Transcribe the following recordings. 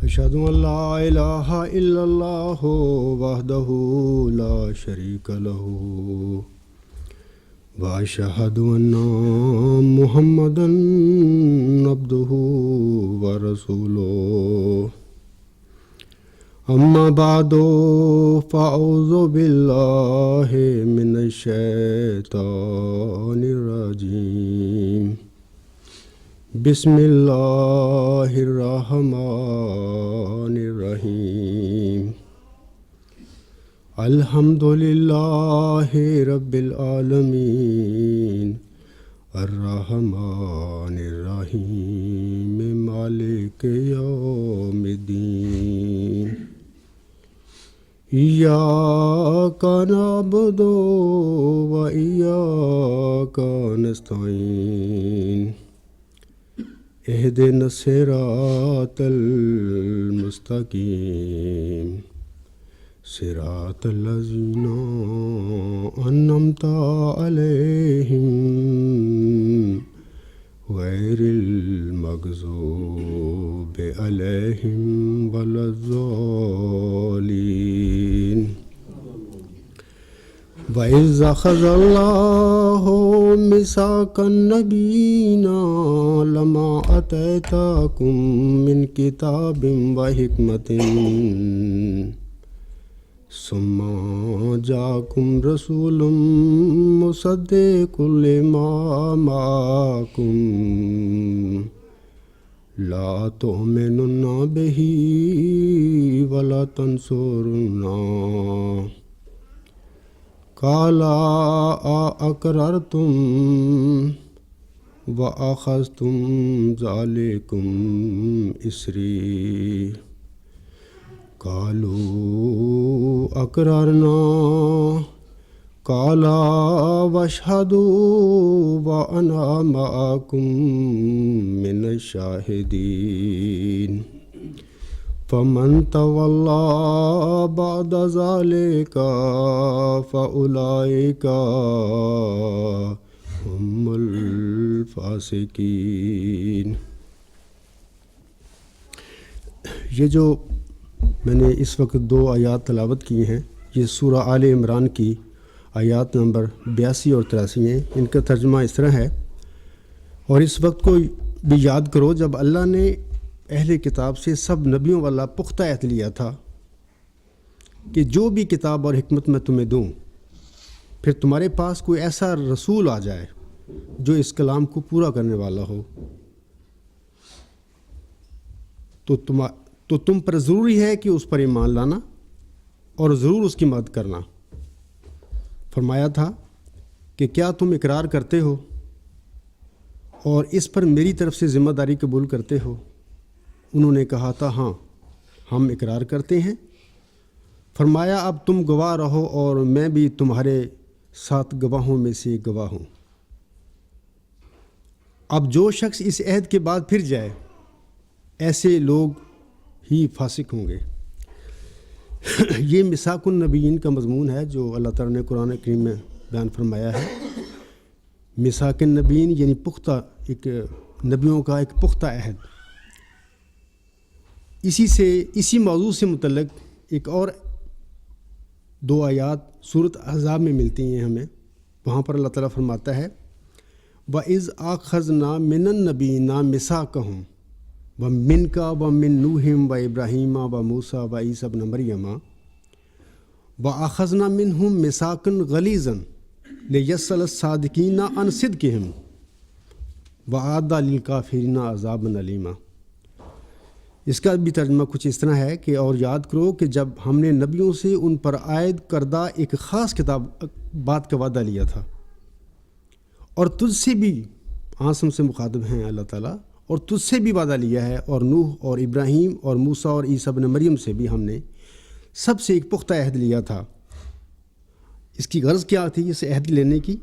أشهد أن لا إله إلا الله وحده لا شريك له وأشهد أن محمدا عبده ورسوله أما بعد فأعوذ بالله من الشيطان الرجيم بسم الله الرحمن الرحيم الحمد لله رب العالمين الرحمن الرحيم مالك يوم الدين إياك نعبد وإياك نستعين اهدنا الصراط المستقيم صراط الذين أنعمت عليهم غير المغضوب عليهم ولا الضالين وإذ أخذ الله ميثاق النبيين لما آتيتكم من كتاب وحكمة ثم جاءكم رسول مصدق لما معكم لا تؤمنن به ولا تنصرنه قال أقررتم وأخذتم ذلكم إصري قالوا أقررنا قال واشهدوا وأنا معكم من الشاهدين فمن تولى بعد ذلك فأولئك هم الفاسقين۔ یہ جو میں نے اس وقت 2 آیات تلاوت کی ہیں، یہ سورہ آل عمران کی آیات نمبر 82 اور 83 ہیں۔ ان کا ترجمہ اس طرح ہے، اور اس وقت کو بھی یاد کرو جب اللہ نے اہل کتاب سے سب نبیوں والا پختہ عہد لیا تھا کہ جو بھی کتاب اور حکمت میں تمہیں دوں، پھر تمہارے پاس کوئی ایسا رسول آ جائے جو اس کلام کو پورا کرنے والا ہو، تو تم پر ضروری ہے کہ اس پر ایمان لانا اور ضرور اس کی مدد کرنا۔ فرمایا تھا کہ کیا تم اقرار کرتے ہو اور اس پر میری طرف سے ذمہ داری قبول کرتے ہو؟ انہوں نے کہا تھا ہاں، ہم اقرار کرتے ہیں۔ فرمایا اب تم گواہ رہو اور میں بھی تمہارے ساتھ گواہوں میں سے گواہ ہوں۔ اب جو شخص اس عہد کے بعد پھر جائے، ایسے لوگ ہی فاسق ہوں گے۔ یہ میثاق النبیین کا مضمون ہے جو اللہ تعالیٰ نے قرآن کریم میں بیان فرمایا ہے۔ میثاق النبیین یعنی پختہ، ایک نبیوں کا ایک پختہ عہد۔ اسی موضوع سے متعلق ایک اور 2 آیات سورۃ احزاب میں ملتی ہیں ہمیں۔ وہاں پر اللہ تعالیٰ فرماتا ہے وَإِذْ أَخَذْنَا مِنَ النَّبِيِّينَ مِيثَاقَهُمْ وَمِنْكَ وَمِن نُوحٍ وَإِبْرَاهِيمَ وَمُوسَىٰ وَعِيسَىٰ ابْنَ مَرْيَمَ وَأَخَذْنَا مِنْهُمْ مِيثَاقًا غَلِيظًا لِيَسْأَلَ الصَّادِقِينَ عَنْ صِدْقِهِمْ وَأَعَدَّ لِلْكَافِرِينَ عَذَابًا أَلِيمًا۔ اس کا بھی ترجمہ کچھ اس طرح ہے کہ اور یاد کرو کہ جب ہم نے نبیوں سے ان پر عائد کردہ ایک خاص بات کا وعدہ لیا تھا، اور تجھ سے بھی، عاصم سے مخاطب ہیں اللہ تعالیٰ، اور تجھ سے بھی وعدہ لیا ہے، اور نوح اور ابراہیم اور موسیٰ اور عیسیٰ ابن مریم سے بھی ہم نے سب سے ایک پختہ عہد لیا تھا۔ اس کی غرض کیا تھی اس عہد لینے کی؟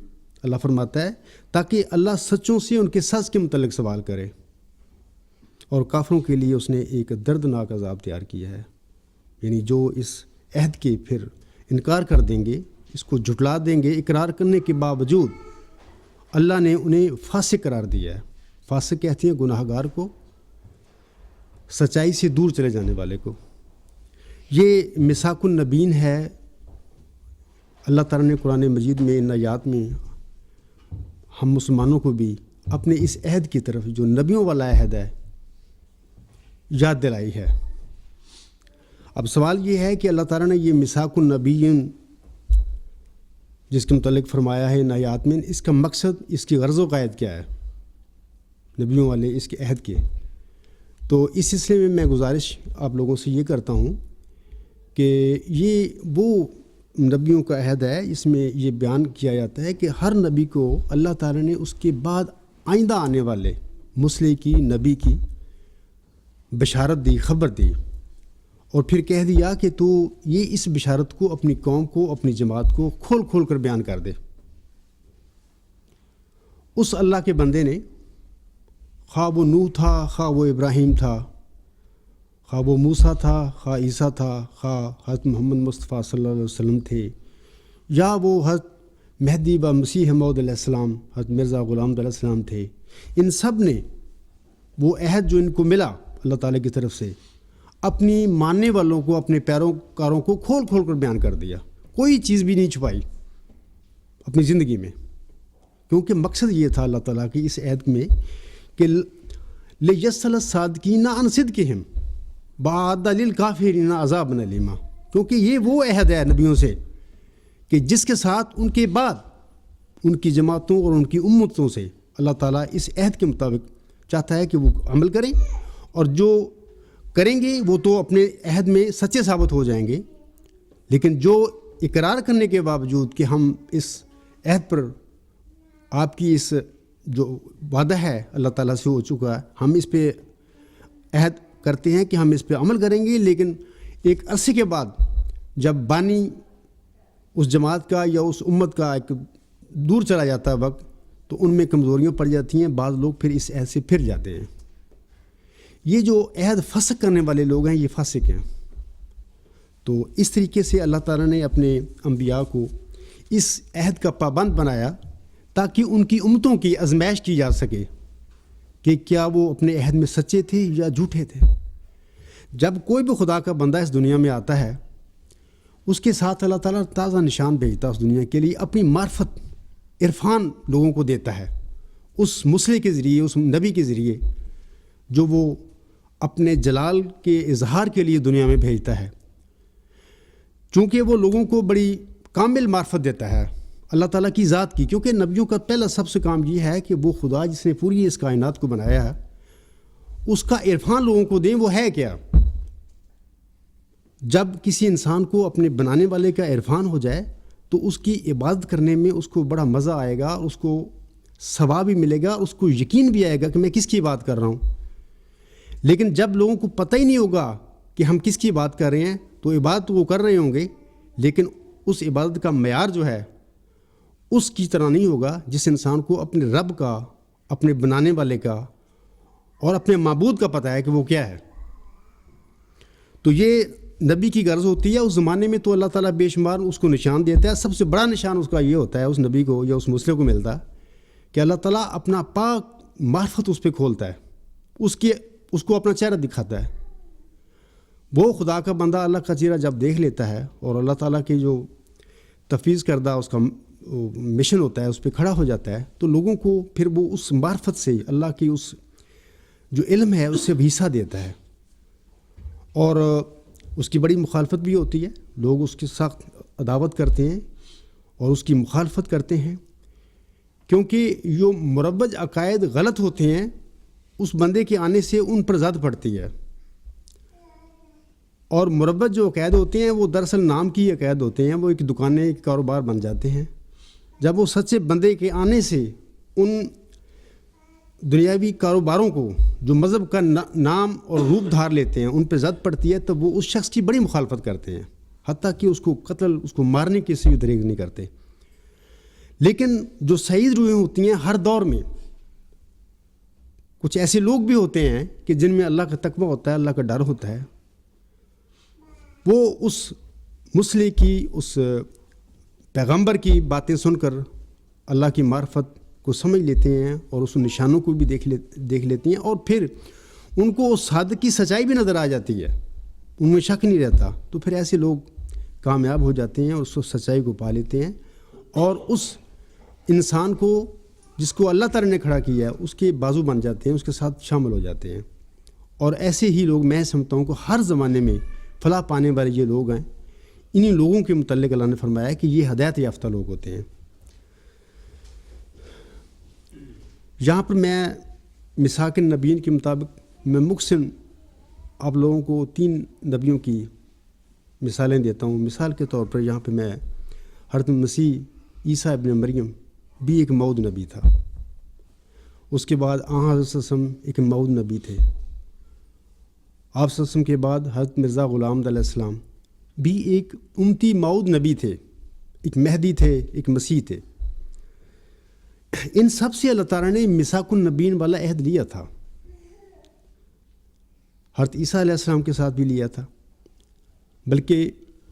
اللہ فرماتا ہے تاکہ اللہ سچوں سے ان کے سچ کے متعلق سوال کرے، اور کافروں کے لیے اس نے ایک دردناک عذاب تیار کیا ہے۔ یعنی جو اس عہد کے پھر انکار کر دیں گے، اس کو جھٹلا دیں گے، اقرار کرنے کے باوجود اللہ نے انہیں فاسق قرار دیا ہے۔ فاسق کہتے ہیں گناہ گار کو، سچائی سے دور چلے جانے والے کو. یہ میثاق النبیین ہے. اللہ تعالیٰ نے قرآن مجید میں ان آیات میں ہم مسلمانوں کو بھی اپنے اس عہد کی طرف جو نبیوں والا عہد ہے یاد دلائی ہے. اب سوال یہ ہے کہ اللہ تعالیٰ نے یہ میثاق النبیین جس کے متعلق فرمایا ہے ان آیات میں، اس کا مقصد، اس کی غرض و قائد کیا ہے نبیوں والے اس کے عہد کے. تو اس سلسلے میں میں گزارش آپ لوگوں سے یہ کرتا ہوں کہ یہ وہ نبیوں کا عہد ہے. اس میں یہ بیان کیا جاتا ہے کہ ہر نبی کو اللہ تعالیٰ نے اس کے بعد آئندہ آنے والے مسلح کی، نبی کی بشارت دی، خبر دی، اور پھر کہہ دیا کہ تو یہ اس بشارت کو اپنی قوم کو، اپنی جماعت کو کھول کھول کر بیان کر دے. اس اللہ کے بندے نے، خواہ وہ نوح تھا، خواہ وہ ابراہیم تھا، خواہ وہ موسیٰ تھا، خواہ عیسیٰ تھا، خواہ حضرت محمد مصطفیٰ صلی اللہ علیہ وسلم تھے، یا وہ حضرت مہدی و مسیح موعود علیہ السلام، حضرت مرزا غلام علیہ السلام تھے، ان سب نے وہ عہد جو ان کو ملا اللہ تعالیٰ کی طرف سے اپنی ماننے والوں کو، اپنے پیروکاروں کو کھول کھول کر بیان کر دیا. کوئی چیز بھی نہیں چھپائی اپنی زندگی میں، کیونکہ مقصد یہ تھا اللہ تعالیٰ کی اس عہد میں کہ لِيَسْأَلَ الصَّادِقِينَ عَنْ صِدْقِهِمْ وَأَعَدَّ لِلْكَافِرِينَ عَذَابًا أَلِيمًا. کیونکہ یہ وہ عہد ہے نبیوں سے کہ جس کے ساتھ ان کے بعد ان کی جماعتوں اور ان کی امتوں سے اللہ تعالیٰ اس عہد کے مطابق چاہتا ہے کہ وہ عمل کریں، اور جو کریں گے وہ تو اپنے عہد میں سچے ثابت ہو جائیں گے. لیکن جو اقرار کرنے کے باوجود کہ ہم اس عہد پر، آپ کی اس جو وعدہ ہے اللہ تعالیٰ سے ہو چکا ہے، ہم اس پہ عہد کرتے ہیں کہ ہم اس پہ عمل کریں گے، لیکن ایک عرصے کے بعد جب بانی اس جماعت کا یا اس امت کا ایک دور چلا جاتا ہے وقت، تو ان میں کمزوریاں پڑ جاتی ہیں، بعض لوگ پھر اس عہد سے پھر جاتے ہیں. یہ جو عہد فسق کرنے والے لوگ ہیں یہ فاسق ہیں. تو اس طریقے سے اللہ تعالیٰ نے اپنے انبیاء کو اس عہد کا پابند بنایا تاکہ ان کی امتوں کی آزمائش کی جا سکے کہ کیا وہ اپنے عہد میں سچے تھے یا جھوٹے تھے. جب کوئی بھی خدا کا بندہ اس دنیا میں آتا ہے، اس کے ساتھ اللہ تعالیٰ تازہ نشان بھیجتا ہے اس دنیا کے لیے، اپنی معرفت، عرفان لوگوں کو دیتا ہے اس مسلح کے ذریعے، اس نبی کے ذریعے جو وہ اپنے جلال کے اظہار کے لیے دنیا میں بھیجتا ہے. چونکہ وہ لوگوں کو بڑی کامل معرفت دیتا ہے اللہ تعالیٰ کی ذات کی، کیونکہ نبیوں کا پہلا سب سے کام یہ ہے کہ وہ خدا جس نے پوری اس کائنات کو بنایا ہے اس کا عرفان لوگوں کو دیں. وہ ہے کیا؟ جب کسی انسان کو اپنے بنانے والے کا عرفان ہو جائے تو اس کی عبادت کرنے میں اس کو بڑا مزہ آئے گا، اس کو ثواب بھی ملے گا، اس کو یقین بھی آئے گا کہ میں کس کی عبادت کر رہا ہوں. لیکن جب لوگوں کو پتہ ہی نہیں ہوگا کہ ہم کس کی عبادت کر رہے ہیں، تو عبادت وہ کر رہے ہوں گے لیکن اس عبادت کا معیار جو ہے اس کی طرح نہیں ہوگا جس انسان کو اپنے رب کا، اپنے بنانے والے کا اور اپنے معبود کا پتہ ہے کہ وہ کیا ہے. تو یہ نبی کی غرض ہوتی ہے. اس زمانے میں تو اللہ تعالیٰ بے شمار اس کو نشان دیتا ہے. سب سے بڑا نشان اس کا یہ ہوتا ہے، اس نبی کو یا اس مسلح کو ملتا ہے کہ اللہ تعالیٰ اپنا پاک معرفت اس پہ کھولتا ہے، اس کو اپنا چہرہ دکھاتا ہے. وہ خدا کا بندہ اللہ کا چہرہ جب دیکھ لیتا ہے اور اللہ تعالیٰ کے جو تفویض کردہ اس کا مشن ہوتا ہے اس پہ کھڑا ہو جاتا ہے، تو لوگوں کو پھر وہ اس معرفت سے، اللہ کی اس جو علم ہے اس سے حصہ دیتا ہے. اور اس کی بڑی مخالفت بھی ہوتی ہے، لوگ اس کے سخت عداوت کرتے ہیں اور اس کی مخالفت کرتے ہیں، کیونکہ جو مروج عقائد غلط ہوتے ہیں اس بندے کے آنے سے ان پر زد پڑتی ہے. اور مروج جو عقائد ہوتے ہیں وہ دراصل نام کی عقائد ہوتے ہیں، وہ ایک دکانیں، ایک کاروبار بن جاتے ہیں. جب وہ سچے بندے کے آنے سے ان دنیاوی کاروباروں کو جو مذہب کا نام اور روپ دھار لیتے ہیں ان پہ زد پڑتی ہے، تو وہ اس شخص کی بڑی مخالفت کرتے ہیں، حتیٰ کہ اس کو قتل، اس کو مارنے کی سے بھی دریغ نہیں کرتے. لیکن جو سعید روحیں ہوتی ہیں ہر دور میں، کچھ ایسے لوگ بھی ہوتے ہیں کہ جن میں اللہ کا تقویٰ ہوتا ہے، اللہ کا ڈر ہوتا ہے، وہ اس مسلح کی، اس پیغمبر کی باتیں سن کر اللہ کی معرفت کو سمجھ لیتے ہیں اور اس نشانوں کو بھی دیکھ لیتے ہیں، اور پھر ان کو اس صادق کی سچائی بھی نظر آ جاتی ہے، ان میں شک نہیں رہتا، تو پھر ایسے لوگ کامیاب ہو جاتے ہیں اور اس سچائی کو پا لیتے ہیں، اور اس انسان کو جس کو اللہ تعالیٰ نے کھڑا کیا ہے اس کے بازو بن جاتے ہیں، اس کے ساتھ شامل ہو جاتے ہیں۔ اور ایسے ہی لوگ میں سمجھتا ہوں کہ ہر زمانے میں فلاح پانے والے یہ لوگ ہیں، انہی لوگوں کے متعلق اللہ نے فرمایا کہ یہ ہدایت یافتہ لوگ ہوتے ہیں۔ یہاں پر میں مساق النبیین کے مطابق میں مختصراً آپ لوگوں کو 3 نبیوں کی مثالیں دیتا ہوں۔ مثال کے طور پر یہاں پہ میں حضرت مسیح عیسیٰ ابن مریم بھی ایک موعود نبی تھا، اس کے بعد حضرت صلی اللہ علیہ وسلم ایک موعود نبی تھے، آپ صلی اللہ علیہ وسلم کے بعد حضرت مرزا غلام احمد علیہ السلام بھی ایک امتی موعود نبی تھے، ایک مہدی تھے، ایک مسیح تھے۔ ان سب سے اللہ تعالیٰ نے میثاق النبیین والا عہد لیا تھا، حضرت عیسیٰ علیہ السلام کے ساتھ بھی لیا تھا، بلکہ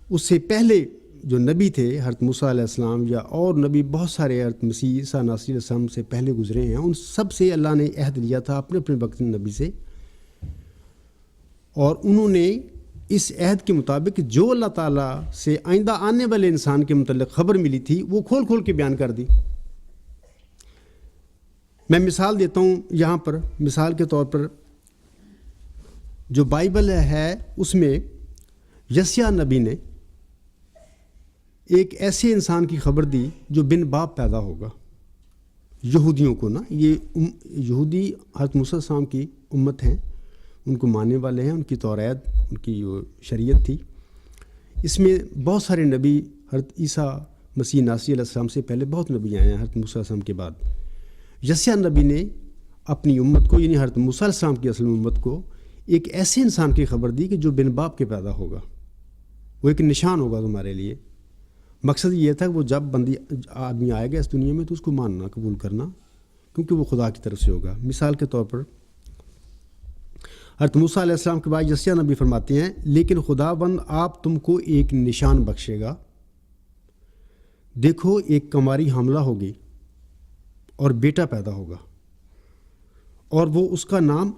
اس سے پہلے جو نبی تھے حضرت موسیٰ علیہ السلام یا اور نبی بہت سارے حضرت مسیح عیسیٰ ناصری علیہ السلام سے پہلے گزرے ہیں، ان سب سے اللہ نے عہد لیا تھا اپنے اپنے وقت نبی سے، اور انہوں نے اس عہد کے مطابق جو اللہ تعالیٰ سے آئندہ آنے والے انسان کے متعلق خبر ملی تھی وہ کھول کھول کے بیان کر دی۔ میں مثال دیتا ہوں یہاں پر، مثال کے طور پر جو بائبل ہے اس میں یسیع نبی نے ایک ایسے انسان کی خبر دی جو بن باپ پیدا ہوگا، یہودیوں کو نا، یہ یہودی حضرت موسیٰ علیہ السلام کی امت ہیں، ان کو ماننے والے ہیں، ان کی توریت، ان کی جو شریعت تھی، اس میں بہت سارے نبی حضرت عیسیٰ مسیح ناصری علیہ السلام سے پہلے بہت نبی آئے ہیں حضرت موسیٰ علیہ السلام کے بعد۔ یسیع نبی نے اپنی امت کو، یعنی حضرت موسیٰ علیہ السلام کی اصل امت کو، ایک ایسے انسان کی خبر دی کہ جو بن باپ کے پیدا ہوگا، وہ ایک نشان ہوگا تمہارے لیے۔ مقصد یہ تھا کہ وہ جب آدمی آئے گا اس دنیا میں تو اس کو ماننا، قبول کرنا، کیونکہ وہ خدا کی طرف سے ہوگا۔ مثال کے طور پر حضرت موسیٰ علیہ السلام کے بعد یسیع نبی فرماتے ہیں لیکن خداوند آپ تم کو ایک نشان بخشے گا، دیکھو ایک کماری حاملہ ہوگی اور بیٹا پیدا ہوگا اور وہ اس کا نام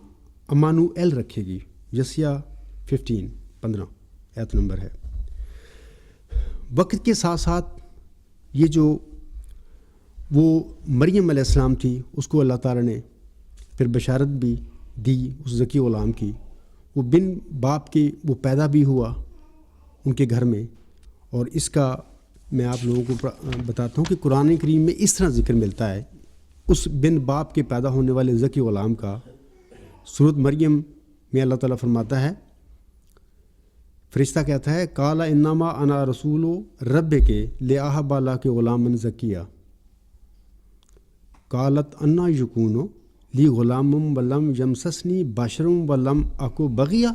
امانوئیل رکھے گی۔ یسیع 15 آیت نمبر ہے۔ وقت کے ساتھ ساتھ یہ جو وہ مریم علیہ السلام تھی اس کو اللہ تعالیٰ نے پھر بشارت بھی دی اس ذکی غلام کی، وہ بن باپ کے وہ پیدا بھی ہوا ان کے گھر میں، اور اس کا میں آپ لوگوں کو بتاتا ہوں کہ قرآن کریم میں اس طرح ذکر ملتا ہے اس بن باپ کے پیدا ہونے والے ذکی غلام کا۔ سورۃ مریم میں اللہ تعالیٰ فرماتا ہے، فرشتہ کہتا ہے قال انما انا رسول رب کے لأہب لک غلاما زکیہ قالت انا یکون لی غلام ولم یمسسنی بشر ولم اکو بغیہ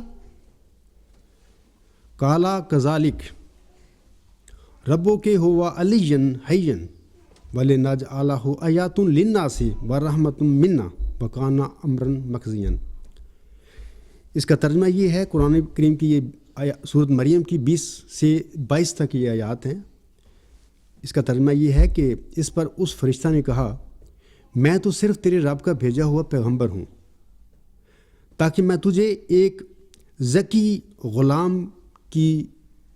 قال کذالک ربک ہوا علی حی ولنجعلہ آیات للناس ورحمۃ منا وکان امرا مقضیا۔ اس کا ترجمہ یہ ہے، قرآن کریم کی یہ سورۃ مریم کی 20 سے 22 تک یہ آیات ہیں، اس کا ترجمہ یہ ہے کہ اس پر اس فرشتہ نے کہا میں تو صرف تیرے رب کا بھیجا ہوا پیغمبر ہوں تاکہ میں تجھے ایک ذکی غلام کی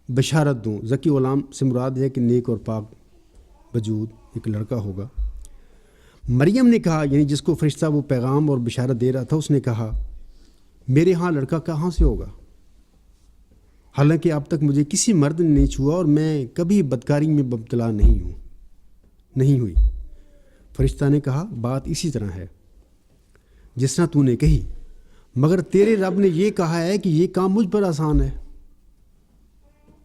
بشارت دوں۔ ذکی غلام سے مراد ہے کہ نیک اور پاک وجود ایک لڑکا ہوگا۔ مریم نے کہا، یعنی جس کو فرشتہ وہ پیغام اور بشارت دے رہا تھا، اس نے کہا میرے ہاں لڑکا کہاں سے ہوگا، حالانکہ اب تک مجھے کسی مرد نے نہیں چھوا اور میں کبھی بدکاری میں مبتلا نہیں ہوئی۔ فرشتہ نے کہا بات اسی طرح ہے جس طرح تو نے کہی، مگر تیرے رب نے یہ کہا ہے کہ یہ کام مجھ پر آسان ہے،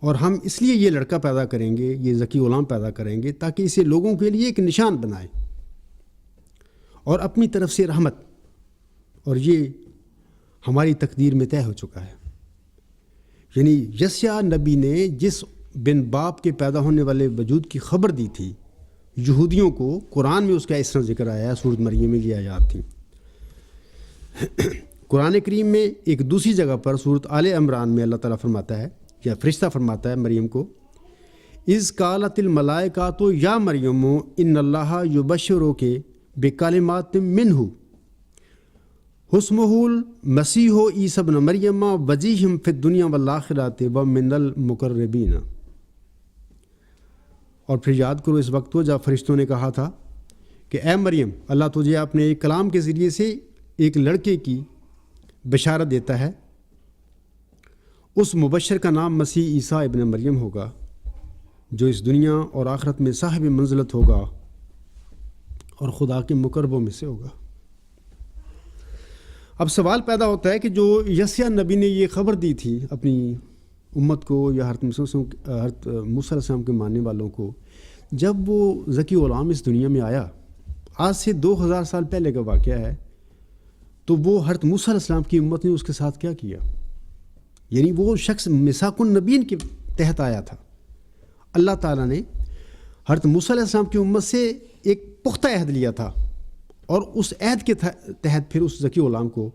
اور ہم اس لیے یہ لڑکا پیدا کریں گے، یہ ذکی غلام پیدا کریں گے تاکہ اسے لوگوں کے لیے ایک نشان بنائے اور اپنی طرف سے رحمت، اور یہ ہماری تقدیر میں طے ہو چکا ہے۔ یعنی یسیع نبی نے جس بن باپ کے پیدا ہونے والے وجود کی خبر دی تھی یہودیوں کو، قرآن میں اس کا اس طرح ذکر آیا ہے، سورۃ مریم میں یہ آیات تھیں۔ قرآن کریم میں ایک دوسری جگہ پر سورۃ آل عمران میں اللہ تعالیٰ فرماتا ہے، یا فرشتہ فرماتا ہے مریم کو، اذ قالت الملائکۃ یا مریم ان اللہ یبشرک بکلمات منہ حسمہ المسیح عیسی ابن مریم وجیہم فی الدنیا والآخرۃ ومن المقربین۔ اور پھر یاد کرو اس وقت کو جب فرشتوں نے کہا تھا کہ اے مریم، اللہ تجھے اپنے ایک کلام کے ذریعے سے ایک لڑکے کی بشارت دیتا ہے، اس مبشر کا نام مسیح عیسیٰ ابن مریم ہوگا، جو اس دنیا اور آخرت میں صاحب منزلت ہوگا اور خدا کے مقربوں میں سے ہوگا۔ اب سوال پیدا ہوتا ہے کہ جو یسیع نبی نے یہ خبر دی تھی اپنی امت کو یا حضرت موسیٰ علیہ السلام کے ماننے والوں کو، جب وہ ذکی غلام اس دنیا میں آیا، آج سے 2000 سال پہلے کا واقعہ ہے، تو وہ حضرت موسیٰ علیہ السلام کی امت نے اس کے ساتھ کیا کیا؟ یعنی وہ شخص میثاق النبیین کے تحت آیا تھا۔ اللہ تعالیٰ نے حضرت موسیٰ علیہ السلام کی امت سے ایک پختہ عہد لیا تھا، اور اس عہد کے تحت پھر اس ذکی غلام کو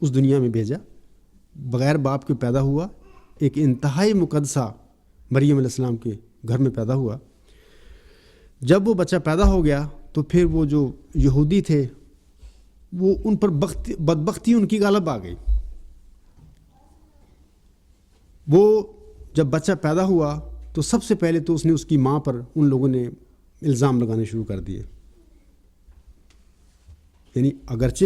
اس دنیا میں بھیجا، بغیر باپ کے پیدا ہوا، ایک انتہائی مقدسہ مریم علیہ السلام کے گھر میں پیدا ہوا۔ جب وہ بچہ پیدا ہو گیا تو پھر وہ جو یہودی تھے وہ ان پر بدبختی ان کی غالب آ گئی۔ وہ جب بچہ پیدا ہوا تو سب سے پہلے تو اس نے اس کی ماں پر ان لوگوں نے الزام لگانے شروع کر دیے، یعنی اگرچہ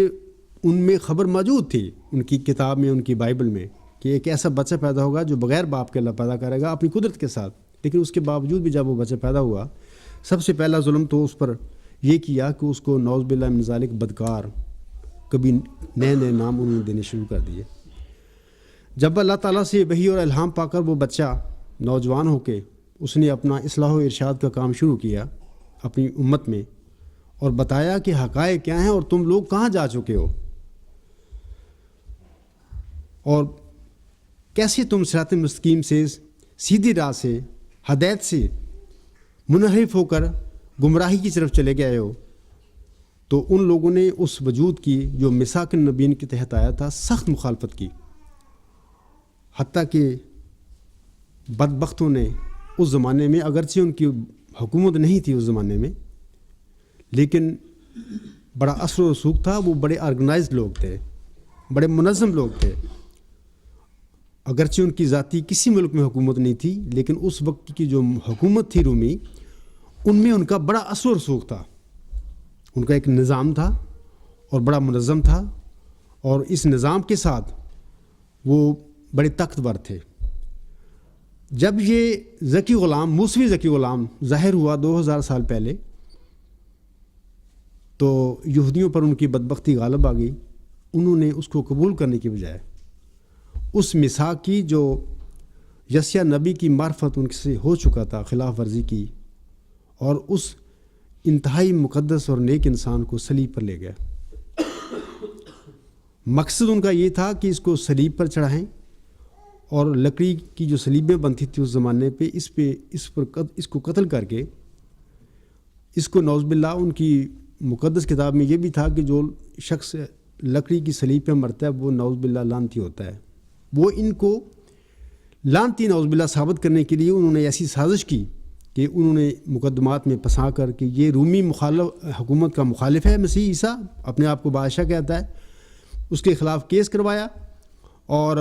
ان میں خبر موجود تھی ان کی کتاب میں، ان کی بائبل میں، کہ ایک ایسا بچہ پیدا ہوگا جو بغیر باپ کے اللہ پیدا کرے گا اپنی قدرت کے ساتھ، لیکن اس کے باوجود بھی جب وہ بچہ پیدا ہوا، سب سے پہلا ظلم تو اس پر یہ کیا کہ اس کو نعوذ باللہ من ذالک بدکار، کبھی نئے نئے نام انہوں نے دینے شروع کر دیے۔ جب اللہ تعالیٰ سے وحی اور الہام پا کر وہ بچہ نوجوان ہو کے اس نے اپنا اصلاح و ارشاد کا کام شروع کیا اپنی امت میں، اور بتایا کہ حقائق کیا ہیں اور تم لوگ کہاں جا چکے ہو، اور کیسے تم صراط مستقیم سے، سیدھی راہ سے، ہدایت سے منحرف ہو کر گمراہی کی طرف چلے گئے ہو، تو ان لوگوں نے اس وجود کی جو میثاق النبیین کے تحت آیا تھا سخت مخالفت کی، حتیٰ کہ بدبختوں نے اس زمانے میں، اگرچہ ان کی حکومت نہیں تھی اس زمانے میں، لیکن بڑا اثر و رسوخ تھا، وہ بڑے آرگنائزڈ لوگ تھے، بڑے منظم لوگ تھے، اگرچہ ان کی ذاتی کسی ملک میں حکومت نہیں تھی، لیکن اس وقت کی جو حکومت تھی رومی، ان میں ان کا بڑا اثر و رسوخ تھا، ان کا ایک نظام تھا اور بڑا منظم تھا، اور اس نظام کے ساتھ وہ بڑے طاقتور تھے۔ جب یہ ذکی غلام، موسوی ذکی غلام ظاہر ہوا 2000 سال پہلے، تو یہودیوں پر ان کی بدبختی غالب آ گئی، انہوں نے اس کو قبول کرنے کی بجائے اس میثاق کی جو یسیع نبی کی معرفت ان سے ہو چکا تھا خلاف ورزی کی، اور اس انتہائی مقدس اور نیک انسان کو صلیب پر لے گئے۔ مقصد ان کا یہ تھا کہ اس کو صلیب پر چڑھائیں، اور لکڑی کی جو صلیبیں بنتی تھی اس زمانے پہ اس کو قتل کر کے، اس کو نعوذ باللہ، ان کی مقدس کتاب میں یہ بھی تھا کہ جو شخص لکڑی کی صلیب پہ مرتا ہے وہ نعوذ باللہ لعنتی ہوتا ہے۔ وہ ان کو لعنتی نعوذ باللہ ثابت کرنے کے لیے انہوں نے ایسی سازش کی کہ انہوں نے مقدمات میں پھنسا کر کہ یہ رومی حکومت کا مخالف ہے مسیح عیسیٰ، اپنے آپ کو بادشاہ کہتا ہے، اس کے خلاف کیس کروایا، اور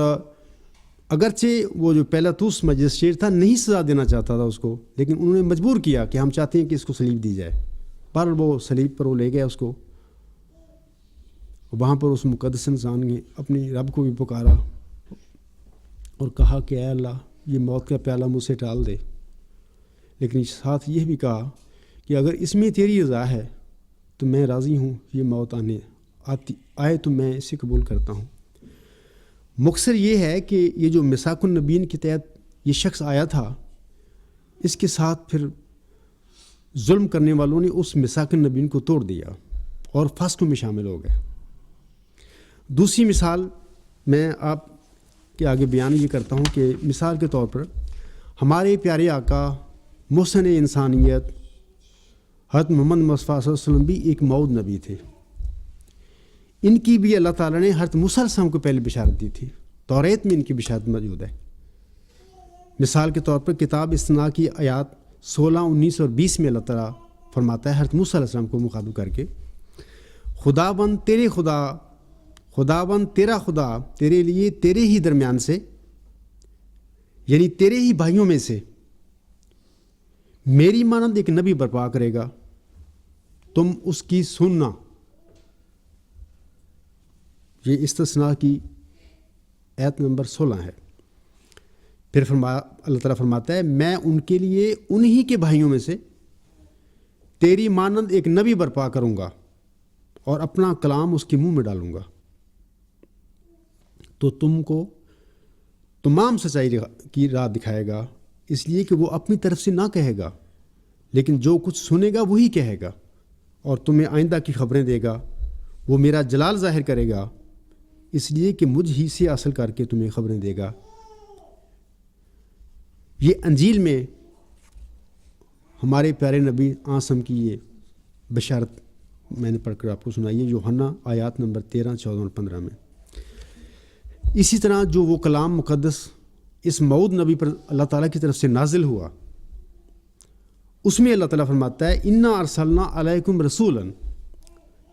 اگرچہ وہ جو پیلاطوس مجسٹریٹ تھا نہیں سزا دینا چاہتا تھا اس کو، لیکن انہوں نے مجبور کیا کہ ہم چاہتے ہیں کہ اس کو صلیب دی جائے، پر وہ صلیب پر وہ لے گیا اس کو، وہاں پر اس مقدس انسان نے اپنی رب کو بھی پکارا اور کہا کہ اے اللہ یہ موت کا پیالہ مجھ سے ٹال دے، لیکن ساتھ یہ بھی کہا کہ اگر اس میں تیری رضا ہے تو میں راضی ہوں، یہ موت آئے تو میں اسے قبول کرتا ہوں۔ مختصر یہ ہے کہ یہ جو میثاق النبیین کے تحت یہ شخص آیا تھا، اس کے ساتھ پھر ظلم کرنے والوں نے اس میثاق النبیین کو توڑ دیا اور فسق میں شامل ہو گئے۔ دوسری مثال میں آپ کے آگے بیان یہ کرتا ہوں کہ مثال کے طور پر ہمارے پیارے آقا محسن انسانیت حضرت محمد مصطفیٰ صلی اللہ علیہ وسلم بھی ایک موعود نبی تھے۔ ان کی بھی اللہ تعالیٰ نے حضرت موسیٰ علیہ السلام کو پہلے بشارت دی تھی، توریت میں ان کی بشارت موجود ہے۔ مثال کے طور پر کتاب استثناء کی آیات 16، 19 اور 20 میں اللہ تعالیٰ فرماتا ہے حضرت موسیٰ علیہ السلام کو مخاطب کر کے، خدا بند تیرے خداوند تیرا خدا تیرے لیے تیرے ہی درمیان سے، یعنی تیرے ہی بھائیوں میں سے میری مانند ایک نبی برپا کرے گا، تم اس کی سننا۔ یہ استثناء کی آیت نمبر 16 ہے۔ پھر اللہ تعالیٰ فرماتا ہے میں ان کے لیے انہی کے بھائیوں میں سے تیری مانند ایک نبی برپا کروں گا اور اپنا کلام اس کے منہ میں ڈالوں گا، تو تم کو تمام سچائی کی راہ دکھائے گا، اس لیے کہ وہ اپنی طرف سے نہ کہے گا، لیکن جو کچھ سنے گا وہی کہے گا، اور تمہیں آئندہ کی خبریں دے گا۔ وہ میرا جلال ظاہر کرے گا، اس لیے کہ مجھ ہی سے حاصل کر کے تمہیں خبریں دے گا۔ یہ انجیل میں ہمارے پیارے نبی آسم کی یہ بشارت میں نے پڑھ کر آپ کو سنائی ہے، یوحنا آیات نمبر 13، 14 اور 15 میں۔ اسی طرح جو وہ کلام مقدس اس موعود نبی پر اللہ تعالیٰ کی طرف سے نازل ہوا، اس میں اللہ تعالیٰ فرماتا ہے انا ارسلنا علیکم رسولا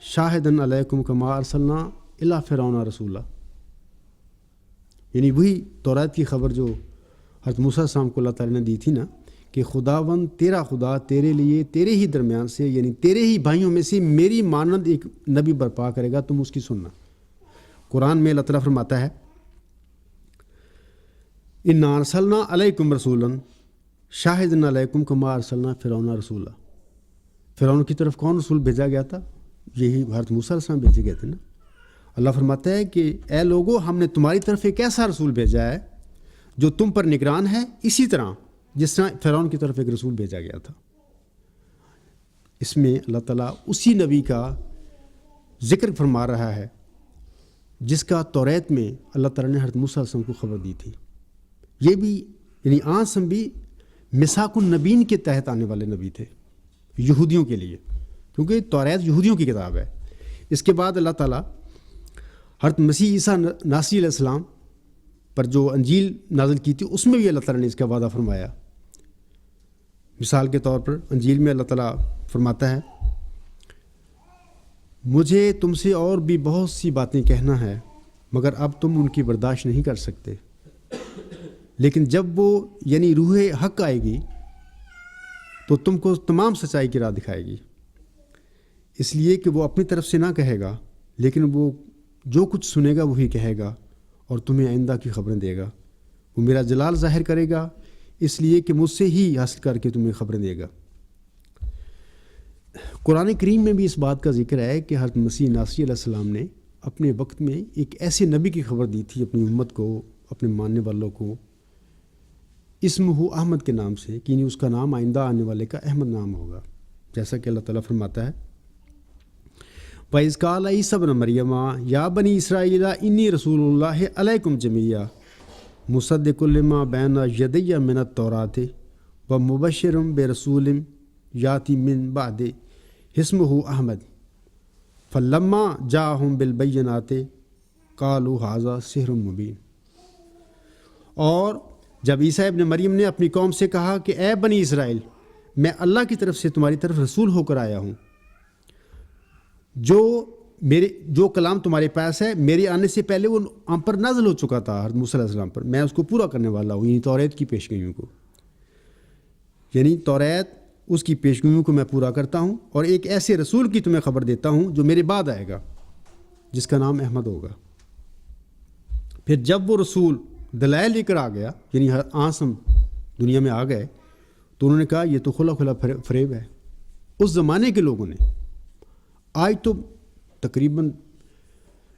شاہدا علیکم کما ارسلنا الی فرعون رسولا، یعنی وہی توریت کی خبر جو حضرت موسیٰ علیہ السلام کو اللہ تعالیٰ نے دی تھی نا، کہ خداوند تیرا خدا تیرے لیے تیرے ہی درمیان سے، یعنی تیرے ہی بھائیوں میں سے میری مانند ایک نبی برپا کرے گا، تم اس کی سننا۔ قرآن میں اللہ تعالیٰ فرماتا ہے انا ارسلنا علیکم رسولا شاہدا علیکم کما ارسلنا فرعون رسولا۔ فرعون کی طرف کون رسول بھیجا گیا تھا؟ یہی حضرت موسیٰ علیہ السلام بھیجے گئے تھے نا۔ اللہ فرماتا ہے کہ اے لوگو، ہم نے تمہاری طرف ایک ایسا رسول بھیجا ہے جو تم پر نگران ہے، اسی طرح جس طرح فرعون کی طرف ایک رسول بھیجا گیا تھا۔ اس میں اللہ تعالیٰ اسی نبی کا ذکر فرما رہا ہے جس کا توریت میں اللہ تعالیٰ نے حضرت موسیٰ علیہ السلام کو خبر دی تھی۔ یہ بھی یعنی آسم بھی میثاق النبیین کے تحت آنے والے نبی تھے یہودیوں کے لیے، کیونکہ توریت یہودیوں کی کتاب ہے۔ اس کے بعد اللہ تعالیٰ حضرت مسیح عیسیٰ ناصری علیہ السلام پر جو انجیل نازل کی تھی، اس میں بھی اللہ تعالیٰ نے اس کا وعدہ فرمایا۔ مثال کے طور پر انجیل میں اللہ تعالیٰ فرماتا ہے مجھے تم سے اور بھی بہت سی باتیں کہنا ہے، مگر اب تم ان کی برداشت نہیں کر سکتے، لیکن جب وہ یعنی روح حق آئے گی تو تم کو تمام سچائی کی راہ دکھائے گی، اس لیے کہ وہ اپنی طرف سے نہ کہے گا، لیکن وہ جو کچھ سنے گا وہی کہے گا، اور تمہیں آئندہ کی خبریں دے گا۔ وہ میرا جلال ظاہر کرے گا، اس لیے کہ مجھ سے ہی حاصل کر کے تمہیں خبریں دے گا۔ قرآن کریم میں بھی اس بات کا ذکر ہے کہ حضرت مسیح ناصری علیہ السلام نے اپنے وقت میں ایک ایسے نبی کی خبر دی تھی اپنی امت کو، اپنے ماننے والوں کو، اسمہ احمد کے نام سے، کہ اس کا نام آئندہ آنے والے کا احمد نام ہوگا، جیسا کہ اللہ تعالیٰ فرماتا ہے وَإِذْ قَالَ عِيسَىٰ ابْنُ مَرْيَمَ يَا بَنِي إِسْرَائِيلَ إِنِّي رَسُولُ اللَّهِ عَلَيْكُمْ جَمِيعًا مُصَدِّقٌ لِمَا بَيْنَ يَدَيَّ مِنَ التَّوْرَاةِ وَمُبَشِّرٌ بِرَسُولٍ يَأْتِي مِن بَعْدِي اسمه أحمد فَلَمَّا جَاءَهُم بِالْبَيِّنَاتِ قَالُوا هَٰذَا سِحْرٌ مُّبِينٌ۔ اور جب عیسیٰ ابن مریم نے اپنی قوم سے کہا کہ اے بنی اسرائیل، میں اللہ کی طرف سے تمہاری طرف رسول ہو کر آیا ہوں، جو کلام تمہارے پاس ہے میرے آنے سے پہلے وہ ہم پر نازل ہو چکا تھا حضرت موسیٰ علیہ السلام پر، میں اس کو پورا کرنے والا ہوں، یعنی توریت کی پیشگوئیوں کو، یعنی توریت اس کی پیشگوئیوں کو میں پورا کرتا ہوں، اور ایک ایسے رسول کی تمہیں خبر دیتا ہوں جو میرے بعد آئے گا، جس کا نام احمد ہوگا۔ پھر جب وہ رسول دلائل لے کر آ گیا، یعنی آسم دنیا میں آ گئے، تو انہوں نے کہا یہ تو کھلا کھلا فریب ہے۔ اس زمانے کے لوگوں نے، آج تو تقریباً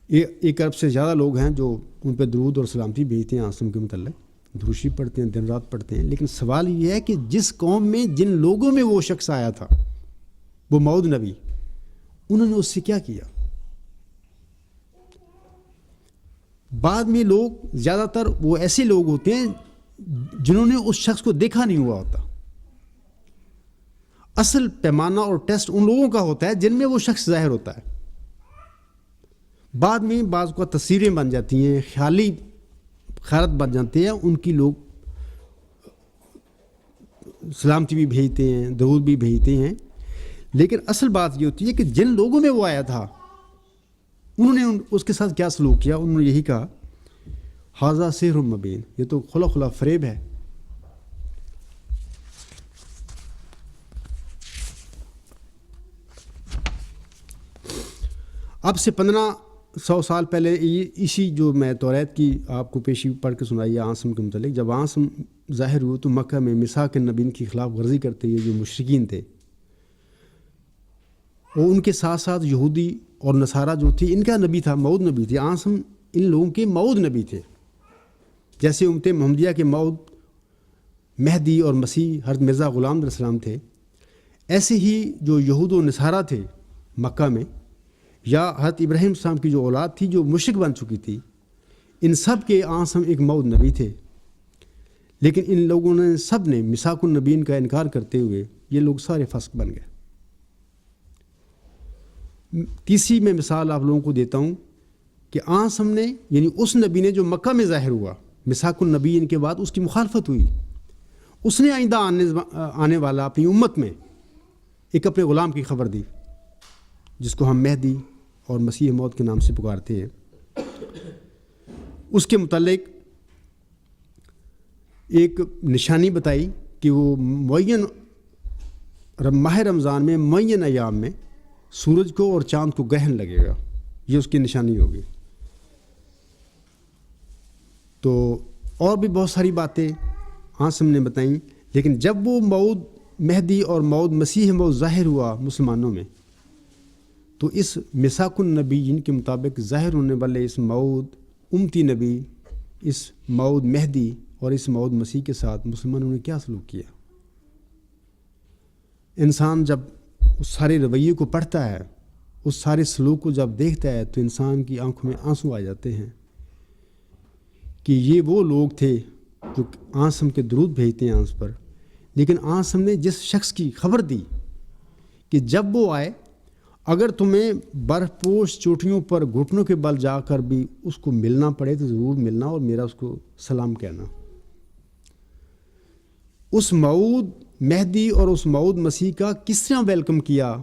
1 ارب سے زیادہ لوگ ہیں جو ان پہ درود اور سلامتی بھیجتے ہیں آسم کے متعلق، دروشی پڑھتے ہیں، دن رات پڑھتے ہیں، لیکن سوال یہ ہے کہ جس قوم میں جن لوگوں میں وہ شخص آیا تھا، وہ موعود نبی، انہوں نے اس سے کیا کیا؟ بعد میں لوگ زیادہ تر وہ ایسے لوگ ہوتے ہیں جنہوں نے اس شخص کو دیکھا نہیں ہوا ہوتا۔ اصل پیمانہ اور ٹیسٹ ان لوگوں کا ہوتا ہے جن میں وہ شخص ظاہر ہوتا ہے۔ بعد میں بعض کو تصویریں بن جاتی ہیں، خیالی خیرت بن جاتے ہیں، ان کی لوگ سلامتی بھی بھیجتے ہیں، درود بھی بھیجتے ہیں، لیکن اصل بات یہ ہوتی ہے کہ جن لوگوں میں وہ آیا تھا انہوں نے اس کے ساتھ کیا سلوک کیا؟ انہوں نے یہی کہا ھذا سحر مبین، یہ تو کھلا کھلا فریب ہے۔ اب سے 1500 سال پہلے اسی جو میں توریت کی آپ کو پیشی پڑھ کے سنائی ہے عاصم کے متعلق، جب عاصم ظاہر ہوئے تو مکہ میں میثاق النبیین کی خلاف ورزی کرتے ہوئے جو مشرکین تھے، اور ان کے ساتھ ساتھ یہودی اور نصارہ جو تھی، ان کا نبی تھا، موعود نبی تھے، عاصم ان لوگوں کے موعود نبی تھے۔ جیسے امت محمدیہ کے موعود مہدی اور مسیح حضرت مرزا غلام علیہ السلام تھے، ایسے ہی جو یہود و نصارہ تھے مکہ میں، یا حضرت ابراہیم السلام کی جو اولاد تھی جو مشرک بن چکی تھی، ان سب کے عاصم ایک موعود نبی تھے۔ لیکن ان لوگوں نے سب نے میثاق النبیین کا انکار کرتے ہوئے یہ لوگ سارے فاسق بن گئے۔ تیسری میں مثال آپ لوگوں کو دیتا ہوں کہ عاصم نے، یعنی اس نبی نے جو مکہ میں ظاہر ہوا میثاق النبیین کے بعد، اس کی مخالفت ہوئی، اس نے آئندہ آنے والا اپنی امت میں ایک اپنے غلام کی خبر دی، جس کو ہم مہدی اور مسیح موعود کے نام سے پکارتے ہیں۔ اس کے متعلق ایک نشانی بتائی کہ وہ معین ماہ رمضان میں معین ایام میں سورج کو اور چاند کو گرہن لگے گا، یہ اس کی نشانی ہوگی۔ تو اور بھی بہت ساری باتیں عاصم نے بتائیں، لیکن جب وہ موعود مہدی اور موعود مسیح موعود ظاہر ہوا مسلمانوں میں، تو اس میثاق النبیین کے مطابق ظاہر ہونے والے اس موعود امتی نبی، اس موعود مہدی اور اس موعود مسیح کے ساتھ مسلمانوں نے کیا سلوک کیا؟ انسان جب اس سارے رویے کو پڑھتا ہے، اس سارے سلوک کو جب دیکھتا ہے، تو انسان کی آنکھوں میں آنسو آ جاتے ہیں کہ یہ وہ لوگ تھے جو عاصم کے درود بھیجتے ہیں آنس پر، لیکن عاصم نے جس شخص کی خبر دی کہ جب وہ آئے، اگر تمہیں برف پوش چوٹیوں پر گھٹنوں کے بل جا کر بھی اس کو ملنا پڑے تو ضرور ملنا اور میرا اس کو سلام کہنا۔ اس موعود مہدی اور اس موعود مسیح کا کس طرح ویلکم کیا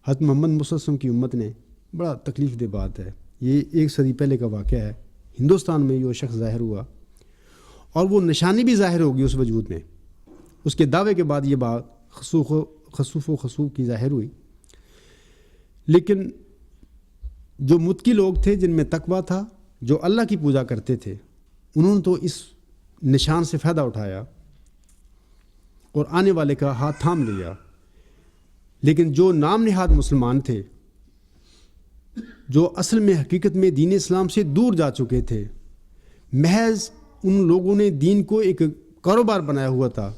حضرت محمد مصطفیٰ صلی اللہ علیہ وسلم کی امت نے، بڑا تکلیف دہ بات ہے۔ یہ 1 صدی پہلے کا واقعہ ہے، ہندوستان میں یہ شخص ظاہر ہوا، اور وہ نشانی بھی ظاہر ہوگی اس وجود میں۔ اس کے دعوے کے بعد یہ بات خسوف و خسوف کی ظاہر ہوئی، لیکن جو متقی لوگ تھے، جن میں تقویٰ تھا، جو اللہ کی پوجا کرتے تھے، انہوں نے تو اس نشان سے فائدہ اٹھایا اور آنے والے کا ہاتھ تھام لیا۔ لیکن جو نام نہاد مسلمان تھے، جو اصل میں حقیقت میں دین اسلام سے دور جا چکے تھے، محض ان لوگوں نے دین کو ایک کاروبار بنایا ہوا تھا،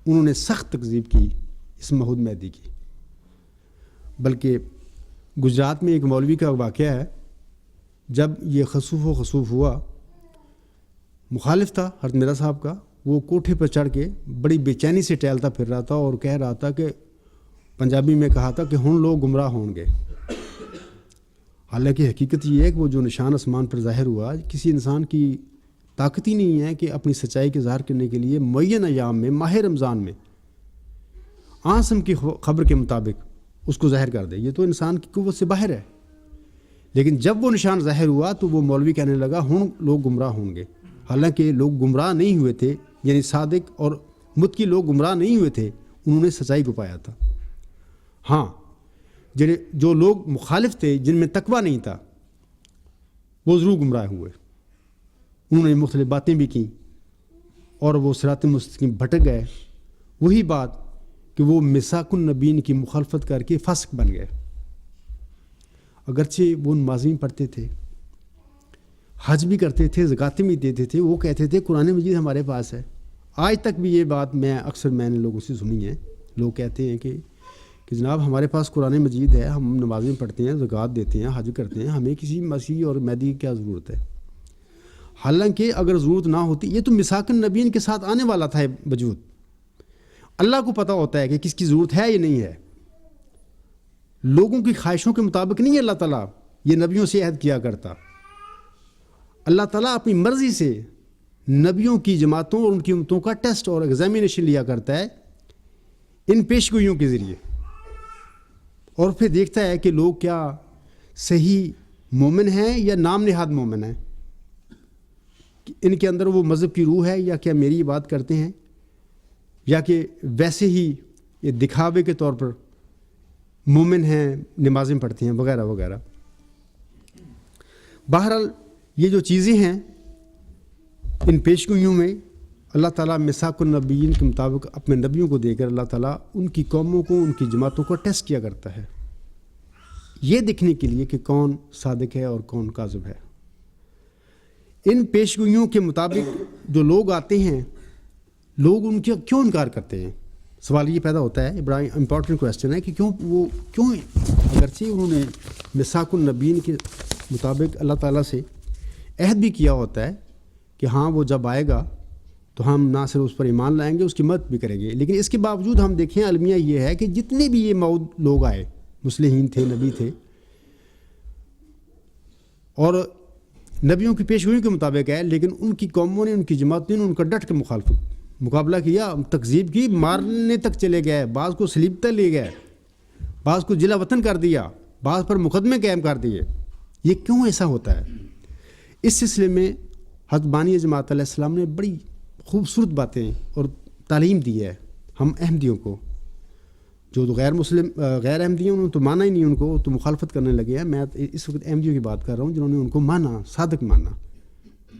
انہوں نے سخت تکذیب کی اس موعود مہدی کی۔ بلکہ گجرات میں ایک مولوی کا واقعہ ہے، جب یہ خسوف و خسوف ہوا، مخالف تھا حضرت مرزا صاحب کا، وہ کوٹھے پر چڑھ کے بڑی بے چینی سے ٹہلتا پھر رہا تھا اور کہہ رہا تھا کہ پنجابی میں کہا تھا کہ ہن لوگ گمراہ ہوں گے۔ حالانکہ حقیقت یہ ہے کہ وہ جو نشان آسمان پر ظاہر ہوا، کسی انسان کی طاقت ہی نہیں ہے کہ اپنی سچائی کے اظہار کرنے کے لیے معین ایام میں ماہ رمضان میں عاصم کی خبر کے مطابق اس کو ظاہر کر دے، یہ تو انسان کی قوت سے باہر ہے۔ لیکن جب وہ نشان ظاہر ہوا تو وہ مولوی کہنے لگا ہن لوگ گمراہ ہوں گے، حالانکہ لوگ گمراہ نہیں ہوئے تھے، یعنی صادق اور متقی لوگ گمراہ نہیں ہوئے تھے، انہوں نے سچائی کو پایا تھا۔ ہاں، جو لوگ مخالف تھے، جن میں تقویٰ نہیں تھا، وہ ضرور گمراہ ہوئے، انہوں نے مختلف باتیں بھی کیں اور وہ صراط مستقیم بھٹک گئے۔ وہی بات کہ وہ میثاق النبیین کی مخالفت کر کے فاسق بن گئے، اگرچہ وہ نمازیں پڑھتے تھے، حج بھی کرتے تھے، زکاتیں بھی دیتے تھے، وہ کہتے تھے قرآن مجید ہمارے پاس ہے۔ آج تک بھی یہ بات میں نے لوگوں سے سنی ہے، لوگ کہتے ہیں کہ جناب ہمارے پاس قرآن مجید ہے، ہم نمازیں پڑھتے ہیں، زکات دیتے ہیں، حج کرتے ہیں، ہمیں کسی مسیح اور مہدی کی کیا ضرورت ہے؟ حالانکہ اگر ضرورت نہ ہوتی، یہ تو میثاق النبیین کے ساتھ آنے والا تھا وجود۔ اللہ کو پتہ ہوتا ہے کہ کس کی ضرورت ہے یا نہیں ہے، لوگوں کی خواہشوں کے مطابق نہیں اللہ تعالیٰ یہ نبیوں سے عہد کیا کرتا۔ اللہ تعالیٰ اپنی مرضی سے نبیوں کی جماعتوں اور ان کی امتوں کا ٹیسٹ اور ایگزامینیشن لیا کرتا ہے ان پیشگوئیوں کے ذریعے، اور پھر دیکھتا ہے کہ لوگ کیا صحیح مومن ہیں یا نام نہاد مومن ہیں، ان کے اندر وہ مذہب کی روح ہے، یا کیا میری بات کرتے ہیں، یا کہ ویسے ہی یہ دکھاوے کے طور پر مومن ہیں، نمازیں پڑھتے ہیں وغیرہ وغیرہ۔ بہرحال یہ جو چیزیں ہیں، ان پیشگوئیوں میں اللہ تعالیٰ میثاق النبیین کے مطابق اپنے نبیوں کو دے کر اللہ تعالیٰ ان کی قوموں کو، ان کی جماعتوں کو ٹیسٹ کیا کرتا ہے، یہ دیکھنے کے لیے کہ کون صادق ہے اور کون کاذب ہے۔ ان پیشگوئیوں کے مطابق جو لوگ آتے ہیں، لوگ ان کا کیوں انکار کرتے ہیں؟ سوال یہ پیدا ہوتا ہے، بڑا امپورٹنٹ کویسچن ہے کہ کیوں اگرچہ انہوں نے میثاق النبیین کے مطابق اللہ تعالیٰ سے عہد بھی کیا ہوتا ہے کہ ہاں وہ جب آئے گا تو ہم نہ صرف اس پر ایمان لائیں گے، اس کی مدد بھی کریں گے، لیکن اس کے باوجود ہم دیکھیں المیہ یہ ہے کہ جتنے بھی یہ موعود لوگ آئے، مصلحین تھے، نبی تھے، اور نبیوں کی پیشگوئی کے مطابق ہے، لیکن ان کی قوموں نے، ان کی جماعتوں نے ان کا ڈٹ کے مقابلہ کیا، تکذیب کی، مارنے تک چلے گئے، بعض کو صلیب تک لے گئے، بعض کو جلا وطن کر دیا، بعض پر مقدمے قائم کر دیے۔ یہ کیوں ایسا ہوتا ہے؟ اس سلسلے میں حضرت بانی جماعت علیہ السلام نے بڑی خوبصورت باتیں اور تعلیم دی ہے ہم احمدیوں کو۔ جو غیر احمدی ہیں انہوں نے تو مانا ہی نہیں، ان کو تو مخالفت کرنے لگے ہیں۔ میں اس وقت احمدیوں کی بات کر رہا ہوں جنہوں نے ان کو مانا، صادق مانا،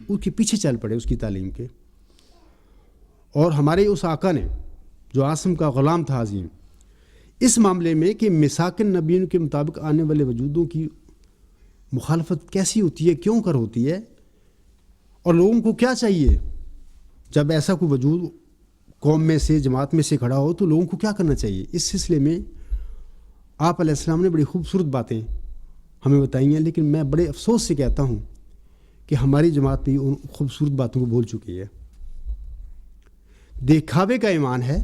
ان کے پیچھے چل پڑے اس کی تعلیم کے۔ اور ہمارے اس آقا نے جو عاصم کا غلام تھا عظیم، اس معاملے میں کہ میثاق النبیین کے مطابق آنے والے وجودوں کی مخالفت کیسی ہوتی ہے، کیوں کر ہوتی ہے، اور لوگوں کو کیا چاہیے جب ایسا کوئی وجود قوم میں سے، جماعت میں سے کھڑا ہو، تو لوگوں کو کیا کرنا چاہیے، اس سلسلے میں آپ علیہ السلام نے بڑی خوبصورت باتیں ہمیں بتائی ہیں۔ لیکن میں بڑے افسوس سے کہتا ہوں کہ ہماری جماعت بھی ان خوبصورت باتوں کو بھول چکی ہے۔ دکھاوے کا ایمان ہے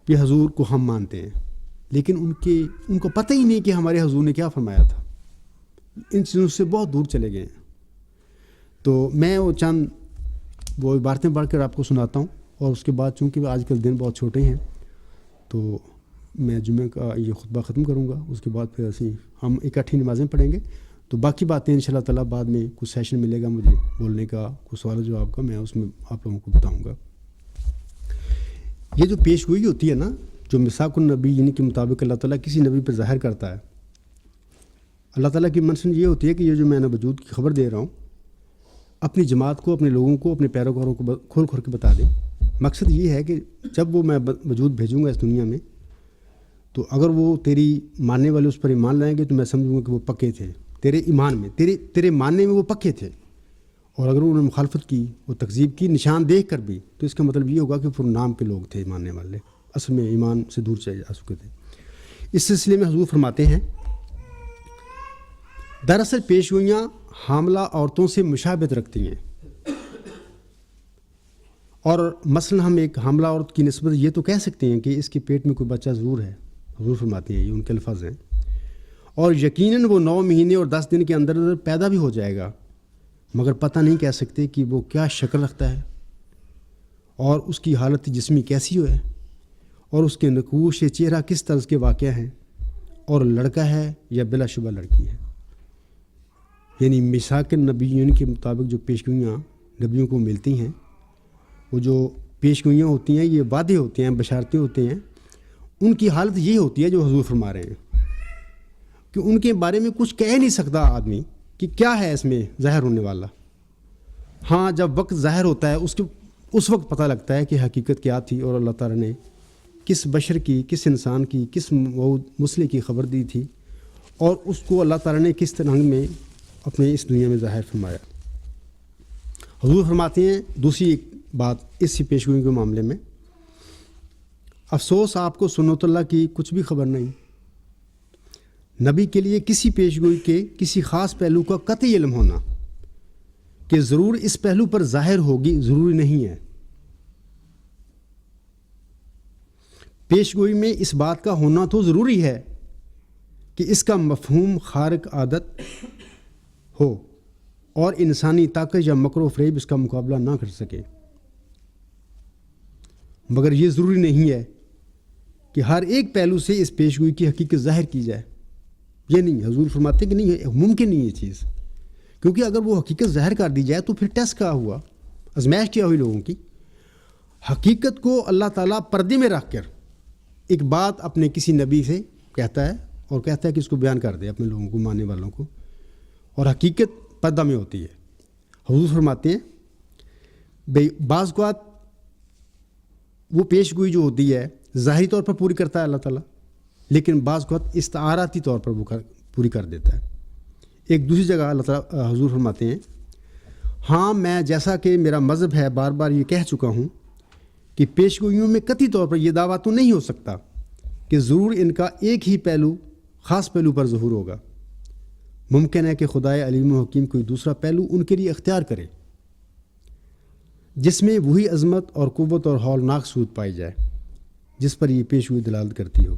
کہ حضور کو ہم مانتے ہیں، لیکن ان کو پتہ ہی نہیں کہ ہمارے حضور نے کیا فرمایا تھا، ان چیزوں سے بہت دور چلے گئے ہیں۔ تو میں وہ چند عبارتیں پڑھ کر آپ کو سناتا ہوں، اور اس کے بعد چونکہ آج کل دن بہت چھوٹے ہیں تو میں جمعہ کا یہ خطبہ ختم کروں گا، اس کے بعد پھر ہم اکٹھی نمازیں پڑھیں گے، تو باقی باتیں انشاءاللہ تعالیٰ بعد میں کچھ سیشن ملے گا مجھے بولنے کا، کچھ سوال جواب کا، میں اس میں آپ لوگوں کو بتاؤں گا۔ یہ جو پیش گوئی ہوتی ہے نا، جو میثاق النبیین کے مطابق اللہ تعالیٰ کسی نبی پر ظاہر کرتا ہے، اللہ تعالیٰ کی منشن یہ ہوتی ہے کہ یہ جو میں نے وجود کی خبر دے رہا ہوں، اپنی جماعت کو، اپنے لوگوں کو، اپنے پیروکاروں کو کھول کھول کے بتا دیں۔ مقصد یہ ہے کہ جب وہ میں وجود بھیجوں گا اس دنیا میں، تو اگر وہ تیری ماننے والے اس پر ایمان لائیں گے تو میں سمجھوں گا کہ وہ پکے تھے تیرے ایمان میں، تیرے ماننے میں وہ پکے تھے، اور اگر انہوں نے مخالفت کی، وہ تکذیب کی، نشان دیکھ کر بھی، تو اس کا مطلب یہ ہوگا کہ پھر نام کے لوگ تھے ماننے والے، اصل میں ایمان سے دور چلے جا چکے تھے۔ اس سلسلے میں حضور فرماتے ہیں، دراصل پیشگوئیاں حاملہ عورتوں سے مشابہت رکھتی ہیں، اور مثلا ہم ایک حاملہ عورت کی نسبت یہ تو کہہ سکتے ہیں کہ اس کے پیٹ میں کوئی بچہ ضرور ہے، حضور فرماتے ہیں، یہ ان کے الفاظ ہیں، اور یقیناً وہ 9 مہینے اور 10 دن کے اندر اندر پیدا بھی ہو جائے گا، مگر پتہ نہیں کہہ سکتے کہ وہ کیا شکل رکھتا ہے، اور اس کی حالت جسمی کیسی ہے، اور اس کے نقوش چہرہ کس طرز کے واقع ہیں، اور لڑکا ہے یا بلا شبہ لڑکی ہے۔ یعنی میثاق النبیین کے مطابق جو پیشگوئیاں نبیوں کو ملتی ہیں، وہ جو پیشگوئیاں ہوتی ہیں، یہ وعدے ہوتے ہیں، بشارتیں ہوتے ہیں، ان کی حالت یہ ہوتی ہے جو حضور فرما رہے ہیں کہ ان کے بارے میں کچھ کہہ نہیں سکتا آدمی کہ کیا ہے اس میں ظاہر ہونے والا۔ ہاں جب وقت ظاہر ہوتا ہے اس وقت پتہ لگتا ہے کہ حقیقت کیا تھی، اور اللہ تعالیٰ نے کس بشر کی، کس انسان کی، کس مسئلے کی خبر دی تھی، اور اس کو اللہ تعالیٰ نے کس طرح میں اپنے اس دنیا میں ظاہر فرمایا۔ حضور فرماتے ہیں دوسری ایک بات اس پیشگوئی کے معاملے میں، افسوس آپ کو سنت اللہ کی کچھ بھی خبر نہیں۔ نبی کے لیے کسی پیشگوئی کے کسی خاص پہلو کا قطعی علم ہونا کہ ضرور اس پہلو پر ظاہر ہوگی ضروری نہیں ہے۔ پیشگوئی میں اس بات کا ہونا تو ضروری ہے کہ اس کا مفہوم خارق عادت ہو اور انسانی طاقت یا مکر و فریب اس کا مقابلہ نہ کر سکے، مگر یہ ضروری نہیں ہے کہ ہر ایک پہلو سے اس پیشگوئی کی حقیقت ظاہر کی جائے۔ یہ نہیں، حضور فرماتے کہ نہیں ممکن نہیں یہ چیز، کیونکہ اگر وہ حقیقت ظاہر کر دی جائے تو پھر ٹیسٹ کیا ہوا، آزمائش کیا ہوئی لوگوں کی۔ حقیقت کو اللہ تعالیٰ پردے میں رکھ کر ایک بات اپنے کسی نبی سے کہتا ہے اور کہتا ہے کہ اس کو بیان کر دے اپنے لوگوں کو، ماننے والوں کو، اور حقیقت پردہ میں ہوتی ہے۔ حضور فرماتے ہیں بھئی بعض اوقات وہ پیش گوئی جو ہوتی ہے ظاہری طور پر پوری کرتا ہے اللہ تعالیٰ، لیکن بعض اوقات استعاراتی طور پر وہ پوری کر دیتا ہے۔ ایک دوسری جگہ اللہ تعالیٰ حضور فرماتے ہیں ہاں میں جیسا کہ میرا مذہب ہے بار بار یہ کہہ چکا ہوں کہ پیش گوئیوں میں قطعی طور پر یہ دعویٰ تو نہیں ہو سکتا کہ ضرور ان کا ایک ہی پہلو خاص پہلو پر ظہور ہوگا، ممکن ہے کہ خدائے علیم و حکیم کوئی دوسرا پہلو ان کے لیے اختیار کرے جس میں وہی عظمت اور قوت اور ہولناک سود پائی جائے جس پر یہ پیش گوئی دلالت کرتی ہو۔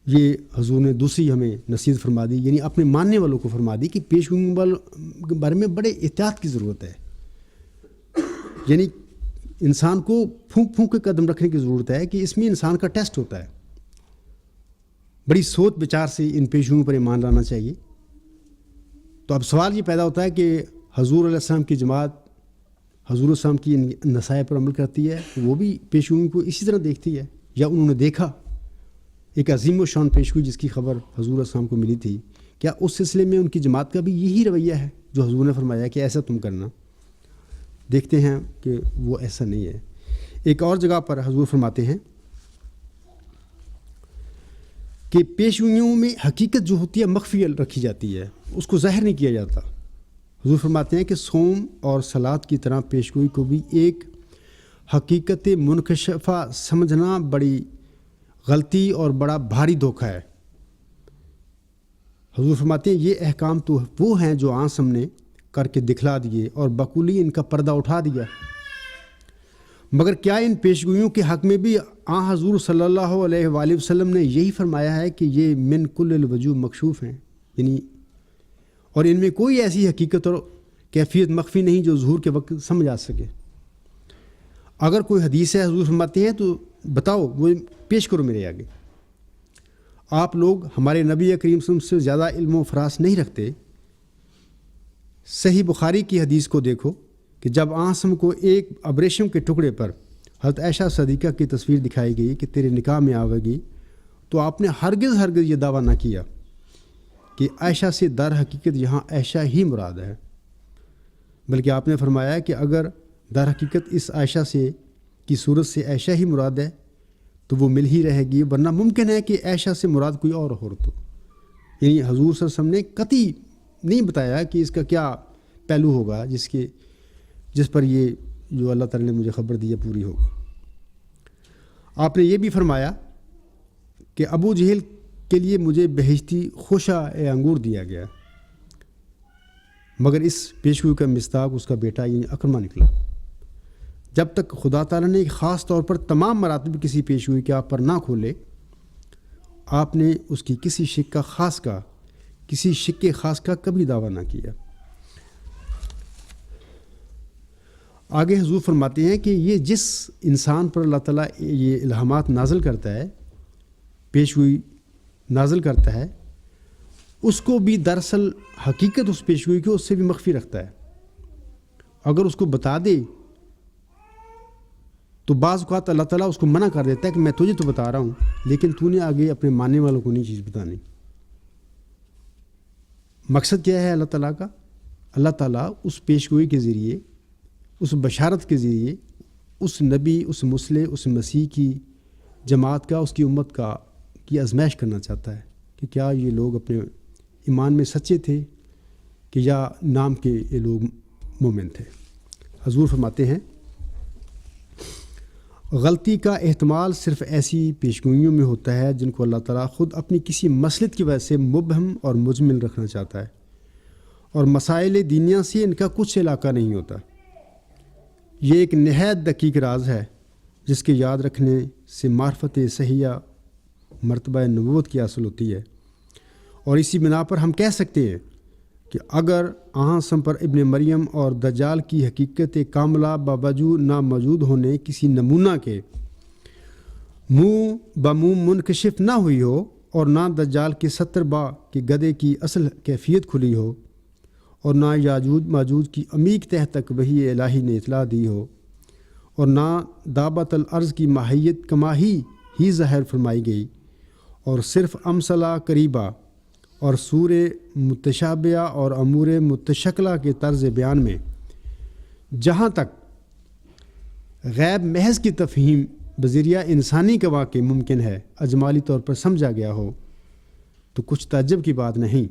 یہ حضور نے دوسری ہمیں نصیحت فرما دی، یعنی اپنے ماننے والوں کو فرما دی کہ پیش گوئی کے بارے میں بڑے احتیاط کی ضرورت ہے، یعنی انسان کو پھونک پھونک کے قدم رکھنے کی ضرورت ہے کہ اس میں انسان کا ٹیسٹ ہوتا ہے۔ بڑی سوچ بچار سے ان پیشگوئیوں پر ایمان لانا چاہیے۔ تو اب سوال یہ پیدا ہوتا ہے کہ حضور علیہ السلام کی جماعت حضور السلام کی نصائح پر عمل کرتی ہے، وہ بھی پیشگوئیوں کو اسی طرح دیکھتی ہے، یا انہوں نے دیکھا ایک عظیم و شان پیشگوئی جس کی خبر حضور علیہ السلام کو ملی تھی، کیا اس سلسلے میں ان کی جماعت کا بھی یہی رویہ ہے جو حضور نے فرمایا کہ ایسا تم کرنا؟ دیکھتے ہیں کہ وہ ایسا نہیں ہے۔ ایک اور جگہ پر حضور فرماتے ہیں کہ پیشگوئیوں میں حقیقت جو ہوتی ہے مخفی رکھی جاتی ہے، اس کو ظاہر نہیں کیا جاتا۔ حضور فرماتے ہیں کہ صوم اور صلاۃ کی طرح پیشگوئی کو بھی ایک حقیقت منکشفہ سمجھنا بڑی غلطی اور بڑا بھاری دھوکہ ہے۔ حضور فرماتے ہیں یہ احکام تو وہ ہیں جو آن سامنے کر کے دکھلا دیے اور بقولی ان کا پردہ اٹھا دیا، مگر کیا ان پیشگوئیوں کے حق میں بھی آن حضور صلی اللہ علیہ وآلہ وسلم نے یہی فرمایا ہے کہ یہ من کل الوجوہ مکشوف ہیں، یعنی اور ان میں کوئی ایسی حقیقت اور کیفیت مخفی نہیں جو ظہور کے وقت سمجھ آ سکے؟ اگر کوئی حدیث ہے حضور فرماتے ہیں تو بتاؤ، وہ پیش کرو میرے آگے۔ آپ لوگ ہمارے نبی کریم صلی اللہ علیہ وسلم سے زیادہ علم و فراست نہیں رکھتے۔ صحیح بخاری کی حدیث کو دیکھو کہ جب آنسم کو ایک ابریشم کے ٹکڑے پر حضرت عائشہ صدیقہ کی تصویر دکھائی گئی کہ تیرے نکاح میں آوے گی، تو آپ نے ہرگز یہ دعویٰ نہ کیا کہ عائشہ سے در حقیقت یہاں عائشہ ہی مراد ہے، بلکہ آپ نے فرمایا کہ اگر در حقیقت اس عائشہ سے کی صورت سے عائشہ ہی مراد ہے تو وہ مل ہی رہے گی، ورنہ ممکن ہے کہ عائشہ سے مراد کوئی اور ہو۔ تو یعنی حضور صلی اللہ علیہ وسلم نے قطعی نہیں بتایا کہ اس کا کیا پہلو ہوگا جس پر یہ جو اللہ تعالیٰ نے مجھے خبر دی ہے پوری ہوگی۔ آپ نے یہ بھی فرمایا کہ ابو جہل کے لیے مجھے بہشتی خوشہ انگور دیا گیا، مگر اس پیشگوئی کا مصداق اس کا بیٹا یعنی اکرمہ نکلا۔ جب تک خدا تعالیٰ نے خاص طور پر تمام مراتب کسی پیشگوئی کے آپ پر نہ کھولے، آپ نے اس کی کسی شک خاص کا کبھی دعویٰ نہ کیا۔ آگے حضور فرماتے ہیں کہ یہ جس انسان پر اللہ تعالیٰ یہ الہامات نازل کرتا ہے، پیشگوئی نازل کرتا ہے، اس کو بھی دراصل حقیقت اس پیشگوئی کو اس سے بھی مخفی رکھتا ہے۔ اگر اس کو بتا دے تو بعض اوقات اللہ تعالیٰ اس کو منع کر دیتا ہے کہ میں تجھے تو بتا رہا ہوں، لیکن تو نے آگے اپنے ماننے والوں کو نہیں چیز بتانی۔ مقصد کیا ہے اللہ تعالیٰ کا؟ اللہ تعالیٰ اس پیشگوئی کے ذریعے، اس بشارت کے ذریعے اس نبی، اس مسلح، اس مسیح کی جماعت کا، اس کی امت کا کی آزمائش کرنا چاہتا ہے کہ کیا یہ لوگ اپنے ایمان میں سچے تھے کہ یا نام کے یہ لوگ مومن تھے۔ حضور فرماتے ہیں غلطی کا احتمال صرف ایسی پیشگوئیوں میں ہوتا ہے جن کو اللہ تعالیٰ خود اپنی کسی مصلحت کی وجہ سے مبہم اور مجمل رکھنا چاہتا ہے، اور مسائل دینیہ سے ان کا کچھ علاقہ نہیں ہوتا۔ یہ ایک نہایت دقیق راز ہے جس کے یاد رکھنے سے معرفت صحیحہ مرتبہ نبوت کی حاصل ہوتی ہے، اور اسی بنا پر ہم کہہ سکتے ہیں کہ اگر آہنسم پر ابن مریم اور دجال کی حقیقت کاملہ باوجود نہ موجود ہونے کسی نمونہ کے منہ بمنہ منکشف نہ ہوئی ہو، اور نہ دجال کے 70 با کے گدھے کی اصل کیفیت کھلی ہو، اور نہ یاجوج ماجوج کی عمیق تہ تک وحی الہی نے اطلاع دی ہو، اور نہ دابت الارض کی ماہیت کماہی ہی ظاہر فرمائی گئی، اور صرف امثلہ قریبہ اور سور متشابہہ اور امور متشکلہ کے طرز بیان میں جہاں تک غیب محض کی تفہیم بذریعہ انسانی کے واقع ممکن ہے اجمالی طور پر سمجھا گیا ہو، تو کچھ تعجب کی بات نہیں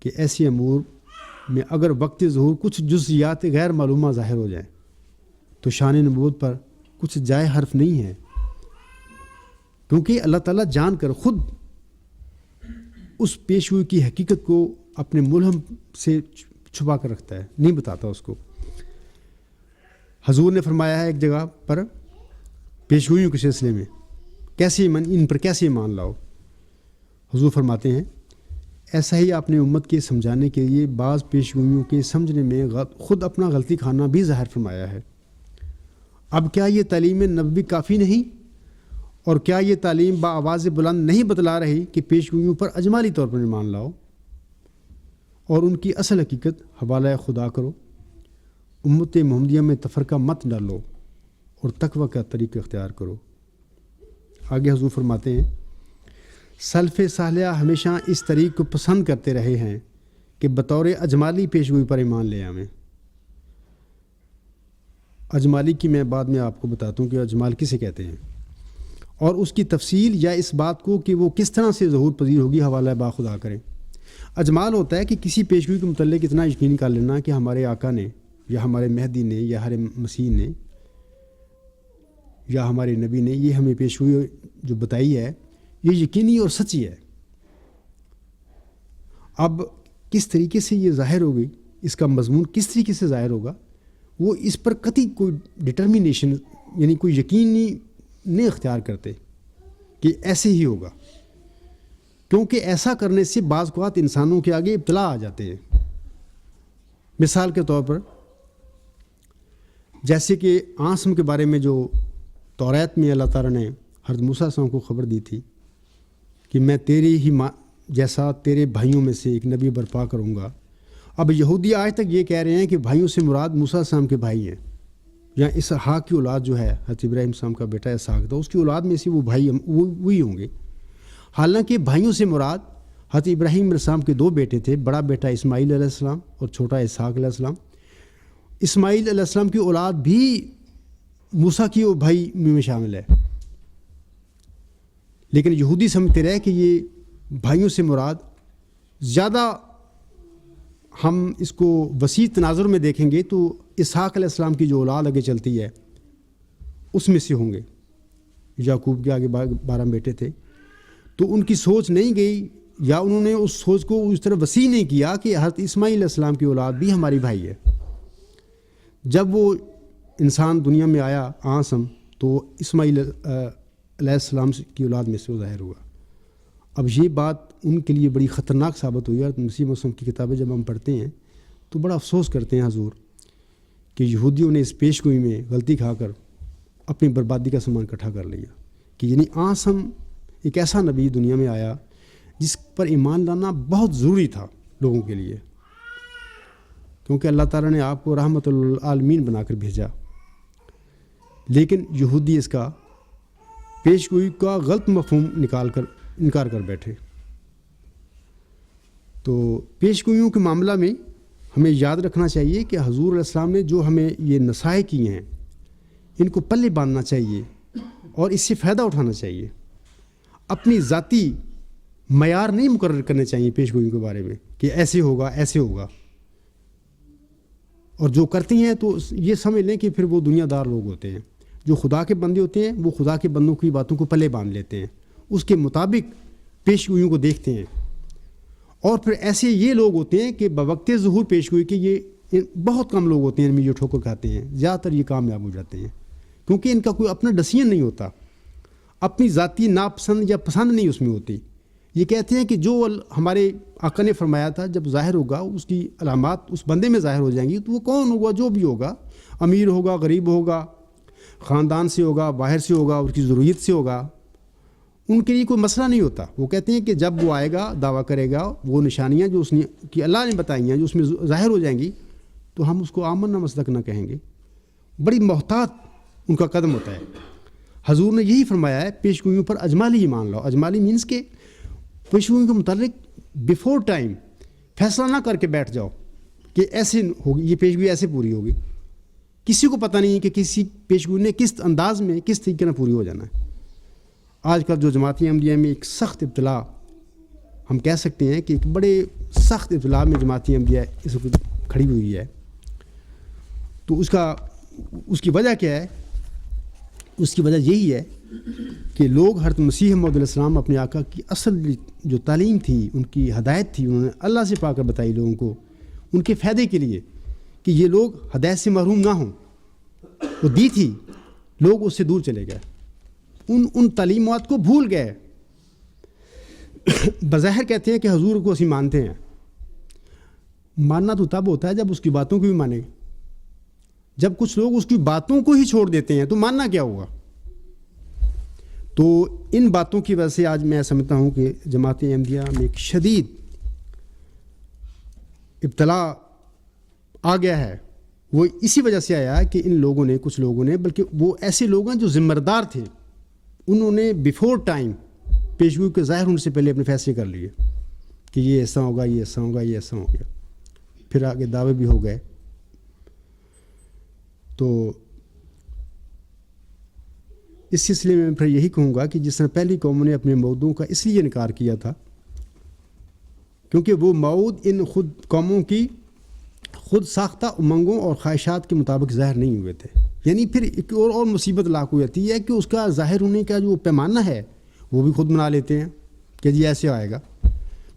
کہ ایسی امور میں اگر وقت ظہور کچھ جزیات غیر معلومہ ظاہر ہو جائیں تو شان نبوت پر کچھ جائے حرف نہیں ہے، کیونکہ اللہ تعالیٰ جان کر خود اس پیش ہوئی کی حقیقت کو اپنے ملہم سے چھپا کر رکھتا ہے، نہیں بتاتا اس کو۔ حضور نے فرمایا ہے ایک جگہ پر پیش گوئیوں کے سلسلے میں ان پر کیسے ایمان لاؤ، حضور فرماتے ہیں ایسا ہی آپ نے امت کے سمجھانے کے لیے بعض پیش گوئیوں کے سمجھنے میں خود اپنا غلطی کھانا بھی ظاہر فرمایا ہے۔ اب کیا یہ تعلیم نبوی کافی نہیں، اور کیا یہ تعلیم بآواز بلند نہیں بتلا رہی کہ پیش گوئیوں پر اجمالی طور پر ایمان لاؤ اور ان کی اصل حقیقت حوالہ خدا کرو، امت محمدیہ میں تفرقہ مت ڈالو اور تقوی کا طریقہ اختیار کرو۔ آگے حضور فرماتے ہیں سلف صالحہ ہمیشہ اس طریق کو پسند کرتے رہے ہیں کہ بطور اجمالی پیش گوئی پر ایمان لے آویں۔ اجمالی کی میں بعد میں آپ کو بتاتا ہوں کہ اجمال کسے کہتے ہیں، اور اس کی تفصیل یا اس بات کو کہ وہ کس طرح سے ظہور پذیر ہوگی حوالہ با خدا کریں۔ اجمال ہوتا ہے کہ کسی پیشگوئی کے متعلق اتنا یقین کر لینا کہ ہمارے آقا نے یا ہمارے مہدی نے یا ہر مسیح نے یا ہمارے نبی نے یہ ہمیں پیشگوئی جو بتائی ہے یہ یقینی اور سچی ہے۔ اب کس طریقے سے یہ ظاہر ہوگی، اس کا مضمون کس طریقے سے ظاہر ہوگا، وہ اس پر قطعی کوئی ڈٹرمینیشن یعنی کوئی یقینی نہیں اختیار کرتے کہ ایسے ہی ہوگا، کیونکہ ایسا کرنے سے بعض اوقات انسانوں کے آگے ابتلا آ جاتے ہیں۔ مثال کے طور پر جیسے کہ عاصم کے بارے میں جو توریت میں اللہ تعالیٰ نے حضرت موسیٰ علیہ السلام کو خبر دی تھی کہ میں تیری ہی جیسا تیرے بھائیوں میں سے ایک نبی برپا کروں گا۔ اب یہودی آج تک یہ کہہ رہے ہیں کہ بھائیوں سے مراد موسیٰ علیہ السلام کے بھائی ہیں، یا اسحاق کی اولاد جو ہے حضرت ابراہیم السلام کا بیٹا اسحاق تھا، اس کی اولاد میں سے وہ بھائی وہی ہوں گے۔ حالانکہ بھائیوں سے مراد حضرت ابراہیم علیہ السلام کے 2 بیٹے تھے، بڑا بیٹا اسماعیل علیہ السلام اور چھوٹا اسحاق علیہ السلام۔ اسماعیل علیہ السلام کی اولاد بھی موسیٰ کی بھائی میں شامل ہے، لیکن یہودی سمجھتے رہے کہ یہ بھائیوں سے مراد زیادہ ہم اس کو وسیع تناظر میں دیکھیں گے تو اسحاق علیہ السلام کی جو اولاد آگے چلتی ہے اس میں سے ہوں گے۔ یعقوب کے آگے 12 بیٹے تھے، تو ان کی سوچ نہیں گئی یا انہوں نے اس سوچ کو اس طرح وسیع نہیں کیا کہ حضرت اسماعیل علیہ السلام کی اولاد بھی ہماری بھائی ہے۔ جب وہ انسان دنیا میں آیا عاصم تو اسماعیل علیہ السلام کی اولاد میں سے وہ ظاہر ہوا۔ اب یہ بات ان کے لیے بڑی خطرناک ثابت ہوئی، اور مسیح موسم کی کتابیں جب ہم پڑھتے ہیں تو بڑا افسوس کرتے ہیں حضور کہ یہودیوں نے اس پیش گوئی میں غلطی کھا کر اپنی بربادی کا سامان اکٹھا کر لیا، کہ یعنی عاصم ایک ایسا نبی دنیا میں آیا جس پر ایمان لانا بہت ضروری تھا لوگوں کے لیے، کیونکہ اللہ تعالیٰ نے آپ کو رحمت للعالمین بنا کر بھیجا، لیکن یہودی اس کا پیش گوئی کا غلط مفہوم انکار کر بیٹھے۔ تو پیش گوئیوں کے معاملہ میں ہمیں یاد رکھنا چاہیے کہ حضور علیہ السلام نے جو ہمیں یہ نصائح کی ہیں ان کو پلے باندھنا چاہیے اور اس سے فائدہ اٹھانا چاہیے۔ اپنی ذاتی معیار نہیں مقرر کرنے چاہیے پیش گوئیوں کے بارے میں کہ ایسے ہوگا ایسے ہوگا، اور جو کرتے ہیں تو یہ سمجھ لیں کہ پھر وہ دنیا دار لوگ ہوتے ہیں۔ جو خدا کے بندے ہوتے ہیں وہ خدا کے بندوں کی باتوں کو پلے باندھ لیتے ہیں، اس کے مطابق پیش گوئیوں کو دیکھتے ہیں، اور پھر ایسے یہ لوگ ہوتے ہیں کہ بوقت ظہور پیش گوئی کے یہ بہت کم لوگ ہوتے ہیں ان میں جو ٹھوکر کھاتے ہیں، زیادہ تر یہ کامیاب ہو جاتے ہیں، کیونکہ ان کا کوئی اپنا ڈسیژن نہیں ہوتا، اپنی ذاتی ناپسند یا پسند نہیں اس میں ہوتی۔ یہ کہتے ہیں کہ جو ہمارے آقا نے فرمایا تھا جب ظاہر ہوگا، اس کی علامات اس بندے میں ظاہر ہو جائیں گی، تو وہ کون ہوگا، جو بھی ہوگا، امیر ہوگا، غریب ہوگا، خاندان سے ہوگا، باہر سے ہوگا، اس کی ضروریت سے ہوگا، ان کے لیے کوئی مسئلہ نہیں ہوتا. وہ کہتے ہیں کہ جب وہ آئے گا دعویٰ کرے گا وہ نشانیاں جو اس نے کہ اللہ نے بتائی ہیں جو اس میں ظاہر ہو جائیں گی تو ہم اس کو آمنا مصدقنا کہیں گے. بڑی محتاط ان کا قدم ہوتا ہے. حضور نے یہی فرمایا ہے پیشگوئیوں پر اجمالی ایمان لاؤ. اجمالی مینس کہ پیشگوئیوں کے متعلق بیفور ٹائم فیصلہ نہ کر کے بیٹھ جاؤ کہ ایسے ہوگی یہ پیشگوئی ایسے پوری ہوگی. کسی کو پتہ نہیں کہ کسی پیشگوئی نے کس انداز میں کس طریقے سے پوری ہو جانا ہے. آج کل جو جماعتی احمدیہ میں ایک سخت ابتلا ہم کہہ سکتے ہیں کہ ایک بڑے سخت ابتلا میں جماعتی احمدیہ اس وقت کھڑی ہوئی ہے. تو اس کی وجہ کیا ہے؟ اس کی وجہ یہی ہے کہ لوگ حضرت مسیح موعود علیہ السلام اپنے آقا کی اصل جو تعلیم تھی ان کی ہدایت تھی انہوں نے اللہ سے پا کر بتائی لوگوں کو ان کے فائدے کے لیے کہ یہ لوگ ہدایت سے محروم نہ ہوں. وہ دی تھی لوگ اس سے دور چلے گئے ان تعلیمات کو بھول گئے. بظاہر کہتے ہیں کہ حضور کو اسی مانتے ہیں. ماننا تو تب ہوتا ہے جب اس کی باتوں کو بھی مانیں. جب کچھ لوگ اس کی باتوں کو ہی چھوڑ دیتے ہیں تو ماننا کیا ہوگا؟ تو ان باتوں کی وجہ سے آج میں سمجھتا ہوں کہ جماعت احمدیہ میں ایک شدید ابتلا آ گیا ہے. وہ اسی وجہ سے آیا کہ ان لوگوں نے کچھ لوگوں نے بلکہ وہ ایسے لوگ ہیں جو ذمہ دار تھے انہوں نے بیفور ٹائم پیشگوئی کے ظاہر ہونے سے پہلے اپنے فیصلے کر لیے کہ یہ ایسا ہوگا یہ ایسا ہوگا یہ ایسا ہو گیا. پھر آگے دعوے بھی ہو گئے. تو اس سلسلے میں پھر یہی کہوں گا کہ جس طرح پہلی قوموں نے اپنے موعودوں کا اس لیے انکار کیا تھا کیونکہ وہ موعود ان خود قوموں کی خود ساختہ امنگوں اور خواہشات کے مطابق ظاہر نہیں ہوئے تھے. یعنی پھر ایک اور مصیبت لاحق ہو جاتی ہے کہ اس کا ظاہر ہونے کا جو پیمانہ ہے وہ بھی خود بنا لیتے ہیں کہ جی ایسے آئے گا.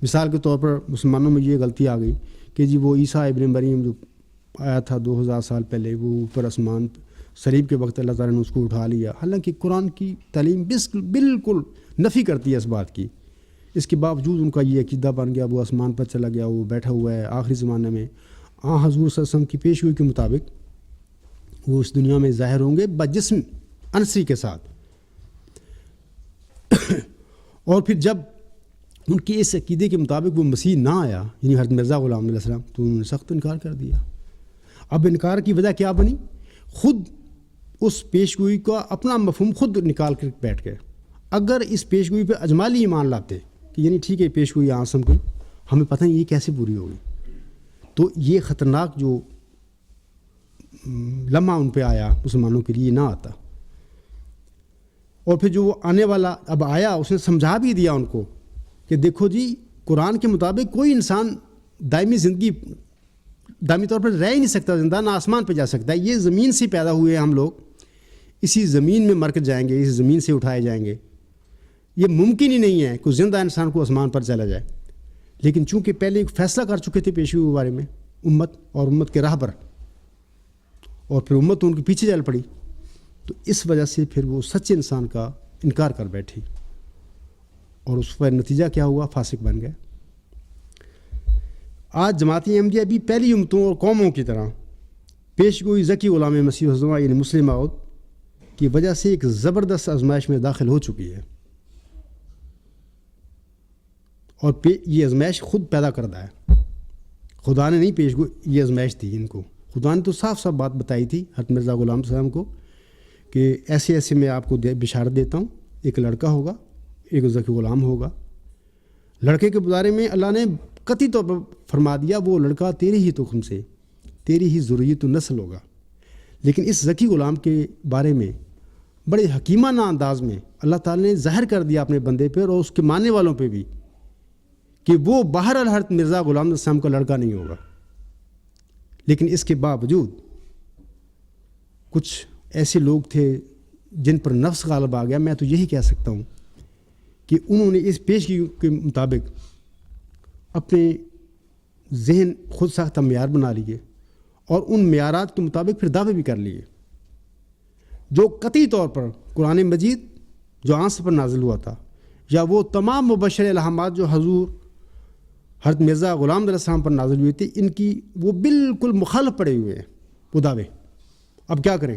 مثال کے طور پر مسلمانوں میں یہ غلطی آ گئی کہ جی وہ عیسیٰ ابن مریم جو آیا تھا 2000 سال پہلے وہ اوپر آسمان صلیب کے وقت اللہ تعالیٰ نے اس کو اٹھا لیا. حالانکہ قرآن کی تعلیم بالکل نفی کرتی ہے اس بات کی. اس کے باوجود ان کا یہ عقیدہ بن گیا وہ آسمان پر چلا گیا وہ بیٹھا ہوا ہے آخری زمانے میں. حضور صلی اللہ علیہ وسلم کی پیشگوئی کے مطابق وہ اس دنیا میں ظاہر ہوں گے بجسم انسی کے ساتھ. اور پھر جب ان کے اس عقیدے کے مطابق وہ مسیح نہ آیا یعنی حضرت مرزا غلام علیہ السلام تو انہوں نے سخت انکار کر دیا. اب انکار کی وجہ کیا بنی؟ خود اس پیشگوئی کا اپنا مفہوم خود نکال کر بیٹھ گئے. اگر اس پیشگوئی پہ اجمالی ایمان لاتے کہ یعنی ٹھیک ہے پیشگوئی آسم کی ہمیں پتہ نہیں یہ کیسے پوری ہوگی تو یہ خطرناک جو لمحہ ان پہ آیا مسلمانوں کے لیے نہ آتا. اور پھر جو وہ آنے والا اب آیا اس نے سمجھا بھی دیا ان کو کہ دیکھو جی قرآن کے مطابق کوئی انسان دائمی طور پر رہ ہی نہیں سکتا زندہ نہ آسمان پہ جا سکتا ہے. یہ زمین سے پیدا ہوئے ہم لوگ اسی زمین میں مر کر جائیں گے اسی زمین سے اٹھائے جائیں گے. یہ ممکن ہی نہیں ہے کہ زندہ انسان کو آسمان پر چلا جائے. لیکن چونکہ پہلے ایک فیصلہ کر چکے تھے پیشگوئی کے بارے میں امت اور امت کے راہبر اور پھر امت ان کے پیچھے چل پڑی تو اس وجہ سے پھر وہ سچے انسان کا انکار کر بیٹھی اور اس پر نتیجہ کیا ہوا؟ فاسق بن گئے. آج جماعتی احمدیہ بھی پہلی امتوں اور قوموں کی طرح پیشگوئی ذکی غلام مسیح الزما یعنی مسلم موعود کی وجہ سے ایک زبردست آزمائش میں داخل ہو چکی ہے. اور یہ آزمائش خود پیدا کردہ ہے. خدا نے نہیں پیشگوئی یہ آزمائش تھی ان کو. خدا نے تو صاف صاف بات بتائی تھی حضرت مرزا غلام صاحب کو کہ ایسے ایسے میں آپ کو بشارت دیتا ہوں ایک لڑکا ہوگا ایک ذکی غلام ہوگا. لڑکے کے بارے میں اللہ نے قطعی طور پر فرما دیا وہ لڑکا تیری ہی تخم سے تیری ہی ذریت و نسل ہوگا. لیکن اس ذکی غلام کے بارے میں بڑے حکیمانہ انداز میں اللہ تعالیٰ نے ظاہر کر دیا اپنے بندے پہ اور اس کے ماننے والوں پہ بھی کہ وہ بہرحال حضرت مرزا غلام السلام کا لڑکا نہیں ہوگا. لیکن اس کے باوجود کچھ ایسے لوگ تھے جن پر نفس غالب آ گیا. میں تو یہی کہہ سکتا ہوں کہ انہوں نے اس پیشگی کے مطابق اپنے ذہن خود ساختہ معیار بنا لیے اور ان معیارات کے مطابق پھر دعوے بھی کر لیے جو قطعی طور پر قرآن مجید جو آنس پر نازل ہوا تھا یا وہ تمام مبشر الہامات جو حضور حضرت مرزا غلام علیہ السلام پر نازل ہوئے تھے ان کی وہ بالکل مخالف پڑے ہوئے ہیں وہ دعوے. اب کیا کریں؟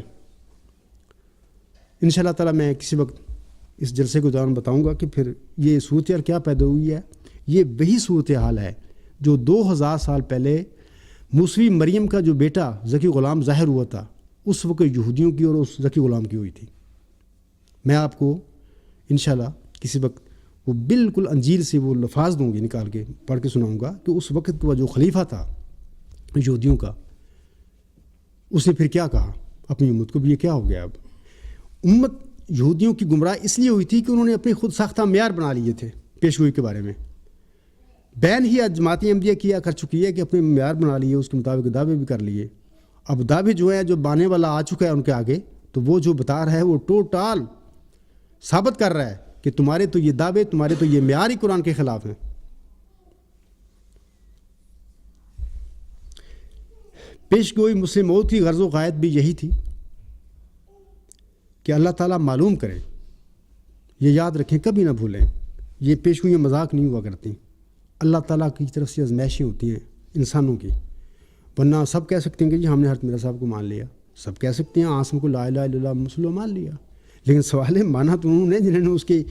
انشاءاللہ تعالیٰ میں کسی وقت اس جلسے کے دوران بتاؤں گا کہ پھر یہ صورتحال کیا پیدا ہوئی ہے. یہ وہی صورتحال ہے جو 2000 سال پہلے موسوی مریم کا جو بیٹا ذکی غلام ظاہر ہوا تھا اس وقت یہودیوں کی اور اس ذکی غلام کی ہوئی تھی. میں آپ کو انشاءاللہ کسی وقت وہ بالکل انجیل سے وہ لفاظ دوں گی نکال کے پڑھ کے سناؤں گا کہ اس وقت وہ جو خلیفہ تھا یہودیوں کا اس نے پھر کیا کہا اپنی امت کو بھی. یہ کیا ہو گیا اب امت یہودیوں کی گمراہ اس لیے ہوئی تھی کہ انہوں نے اپنے خود ساختہ معیار بنا لیے تھے پیشگوئی کے بارے میں. بین ہی آج جماعت احمدیہ کیا کر چکی ہے کہ اپنے معیار بنا لیے, اس کے مطابق دعوے بھی کر لیے. اب دعوے جو ہیں جو بانے والا آ چکا ہے ان کے آگے تو وہ جو بتا رہا ہے وہ ٹوٹال ثابت کر رہا ہے کہ تمہارے تو یہ دعوے تمہارے تو یہ معیار ہی قرآن کے خلاف ہیں. پیش گوئی مسلم موت کی غرض و غایت بھی یہی تھی کہ اللہ تعالیٰ معلوم کرے. یہ یاد رکھیں, کبھی نہ بھولیں, یہ پیش گوئیاں مذاق نہیں ہوا کرتی. اللہ تعالیٰ کی طرف سے آزمائشیں ہوتی ہیں انسانوں کی. ورنہ سب کہہ سکتے ہیں کہ جی ہم نے حضرت مرزا صاحب کو مان لیا, سب کہہ سکتے ہیں عاصم کو لا الہ الا اللہ مسلم مان لیا, لیکن سوال ہے مانا تو انہوں نے جنہوں نے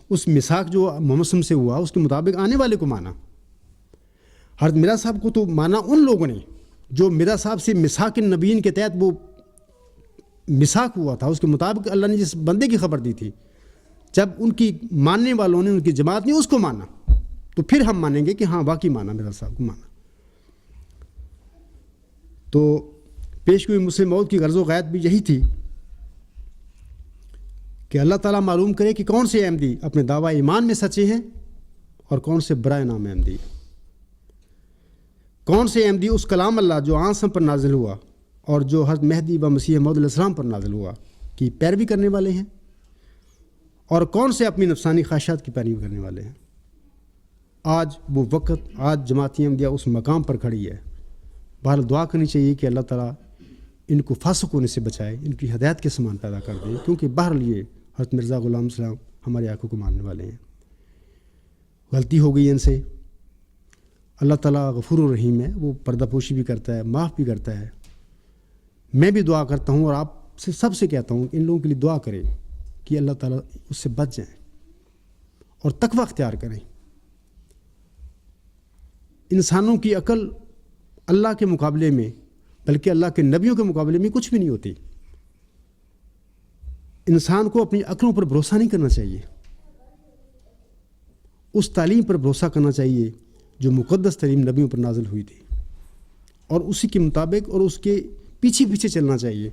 اس مساق جو محمد صلی سے ہوا اس کے مطابق آنے والے کو مانا. حضرت مرزا صاحب کو تو مانا ان لوگوں نے جو مرزا صاحب سے مساق النبیین کے تحت وہ مساق ہوا تھا, اس کے مطابق اللہ نے جس بندے کی خبر دی تھی, جب ان کی ماننے والوں نے ان کی جماعت نے اس کو مانا تو پھر ہم مانیں گے کہ ہاں واقعی مانا مرزا صاحب کو مانا. تو پیش گوئی مسلم موت کی غرض و غایت بھی یہی تھی کہ اللہ تعالیٰ معلوم کرے کہ کون سے احمدی اپنے دعویٰ ایمان میں سچے ہیں اور کون سے برائے نام احمدی, کون سے احمدی اس کلام اللہ جو آنسم پر نازل ہوا اور جو حضرت مہدی و مسیح موعود علیہ السلام پر نازل ہوا کی پیروی کرنے والے ہیں, اور کون سے اپنی نفسانی خواہشات کی پیروی کرنے والے ہیں. آج وہ وقت, آج جماعت احمدیہ اس مقام پر کھڑی ہے. بہرحال دعا کرنی چاہیے کہ اللہ تعالیٰ ان کو فاسق ہونے سے بچائے, ان کی ہدایت کے سامان پیدا کر دے, کیونکہ بہرحال یہ حضرت مرزا غلام السلام ہمارے آنکھوں کو ماننے والے ہیں. غلطی ہو گئی ان سے, اللہ تعالیٰ غفور و رحیم ہے, وہ پردہ پوشی بھی کرتا ہے, معاف بھی کرتا ہے. میں بھی دعا کرتا ہوں اور آپ سے سب سے کہتا ہوں کہ ان لوگوں کے لیے دعا کریں کہ اللہ تعالیٰ اس سے بچ جائیں اور تقوی اختیار کریں. انسانوں کی عقل اللہ کے مقابلے میں, بلکہ اللہ کے نبیوں کے مقابلے میں کچھ بھی نہیں ہوتی. انسان کو اپنی عقلوں پر بھروسہ نہیں کرنا چاہیے, اس تعلیم پر بھروسہ کرنا چاہیے جو مقدس تعلیم نبیوں پر نازل ہوئی تھی, اور اسی کے مطابق اور اس کے پیچھے پیچھے چلنا چاہیے,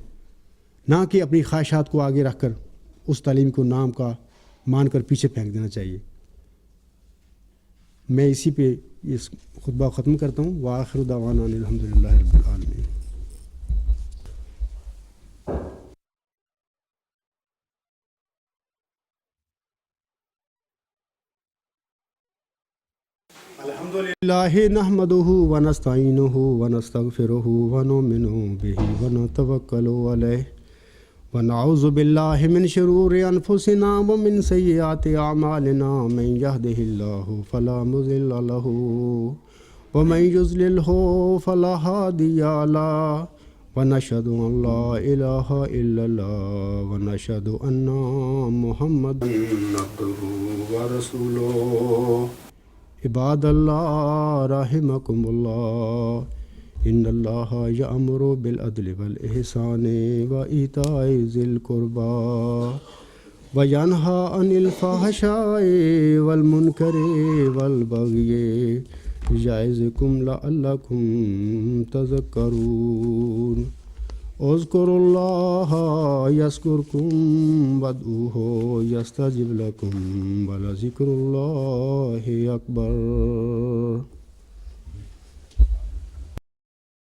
نہ کہ اپنی خواہشات کو آگے رکھ کر اس تعلیم کو نام کا مان کر پیچھے پھینک دینا چاہیے. میں اسی پہ اس خطبہ ختم کرتا ہوں. وآخر دعوانا الحمدللہ رب العالمین. الحمدللہ نحمدہ ونستعینہ ونستغفرہ ونؤمن بہ ونتوکل علیہ ونعوذ باللہ من شرور انفسنا ومن سیئات اعمالنا من یہدہ اللہ فلا مضل لہ ومن یضللہ فلا ہادی لہ ونشہد ان لا الہ الا اللہ ونشہد ان محمدا عبدہ ورسولہ. عباد اللہ رحمکم اللہ ان اللہ یأمر بالعدل والإحسان وإیتاء ذی القربى وینہی عن الفحشاء والمنکر والبغی یعظکم لعلکم تذکرون. اذکروا اللہ یذکرکم وادعوہ یستجب لکم ولذکر اللہ اکبر.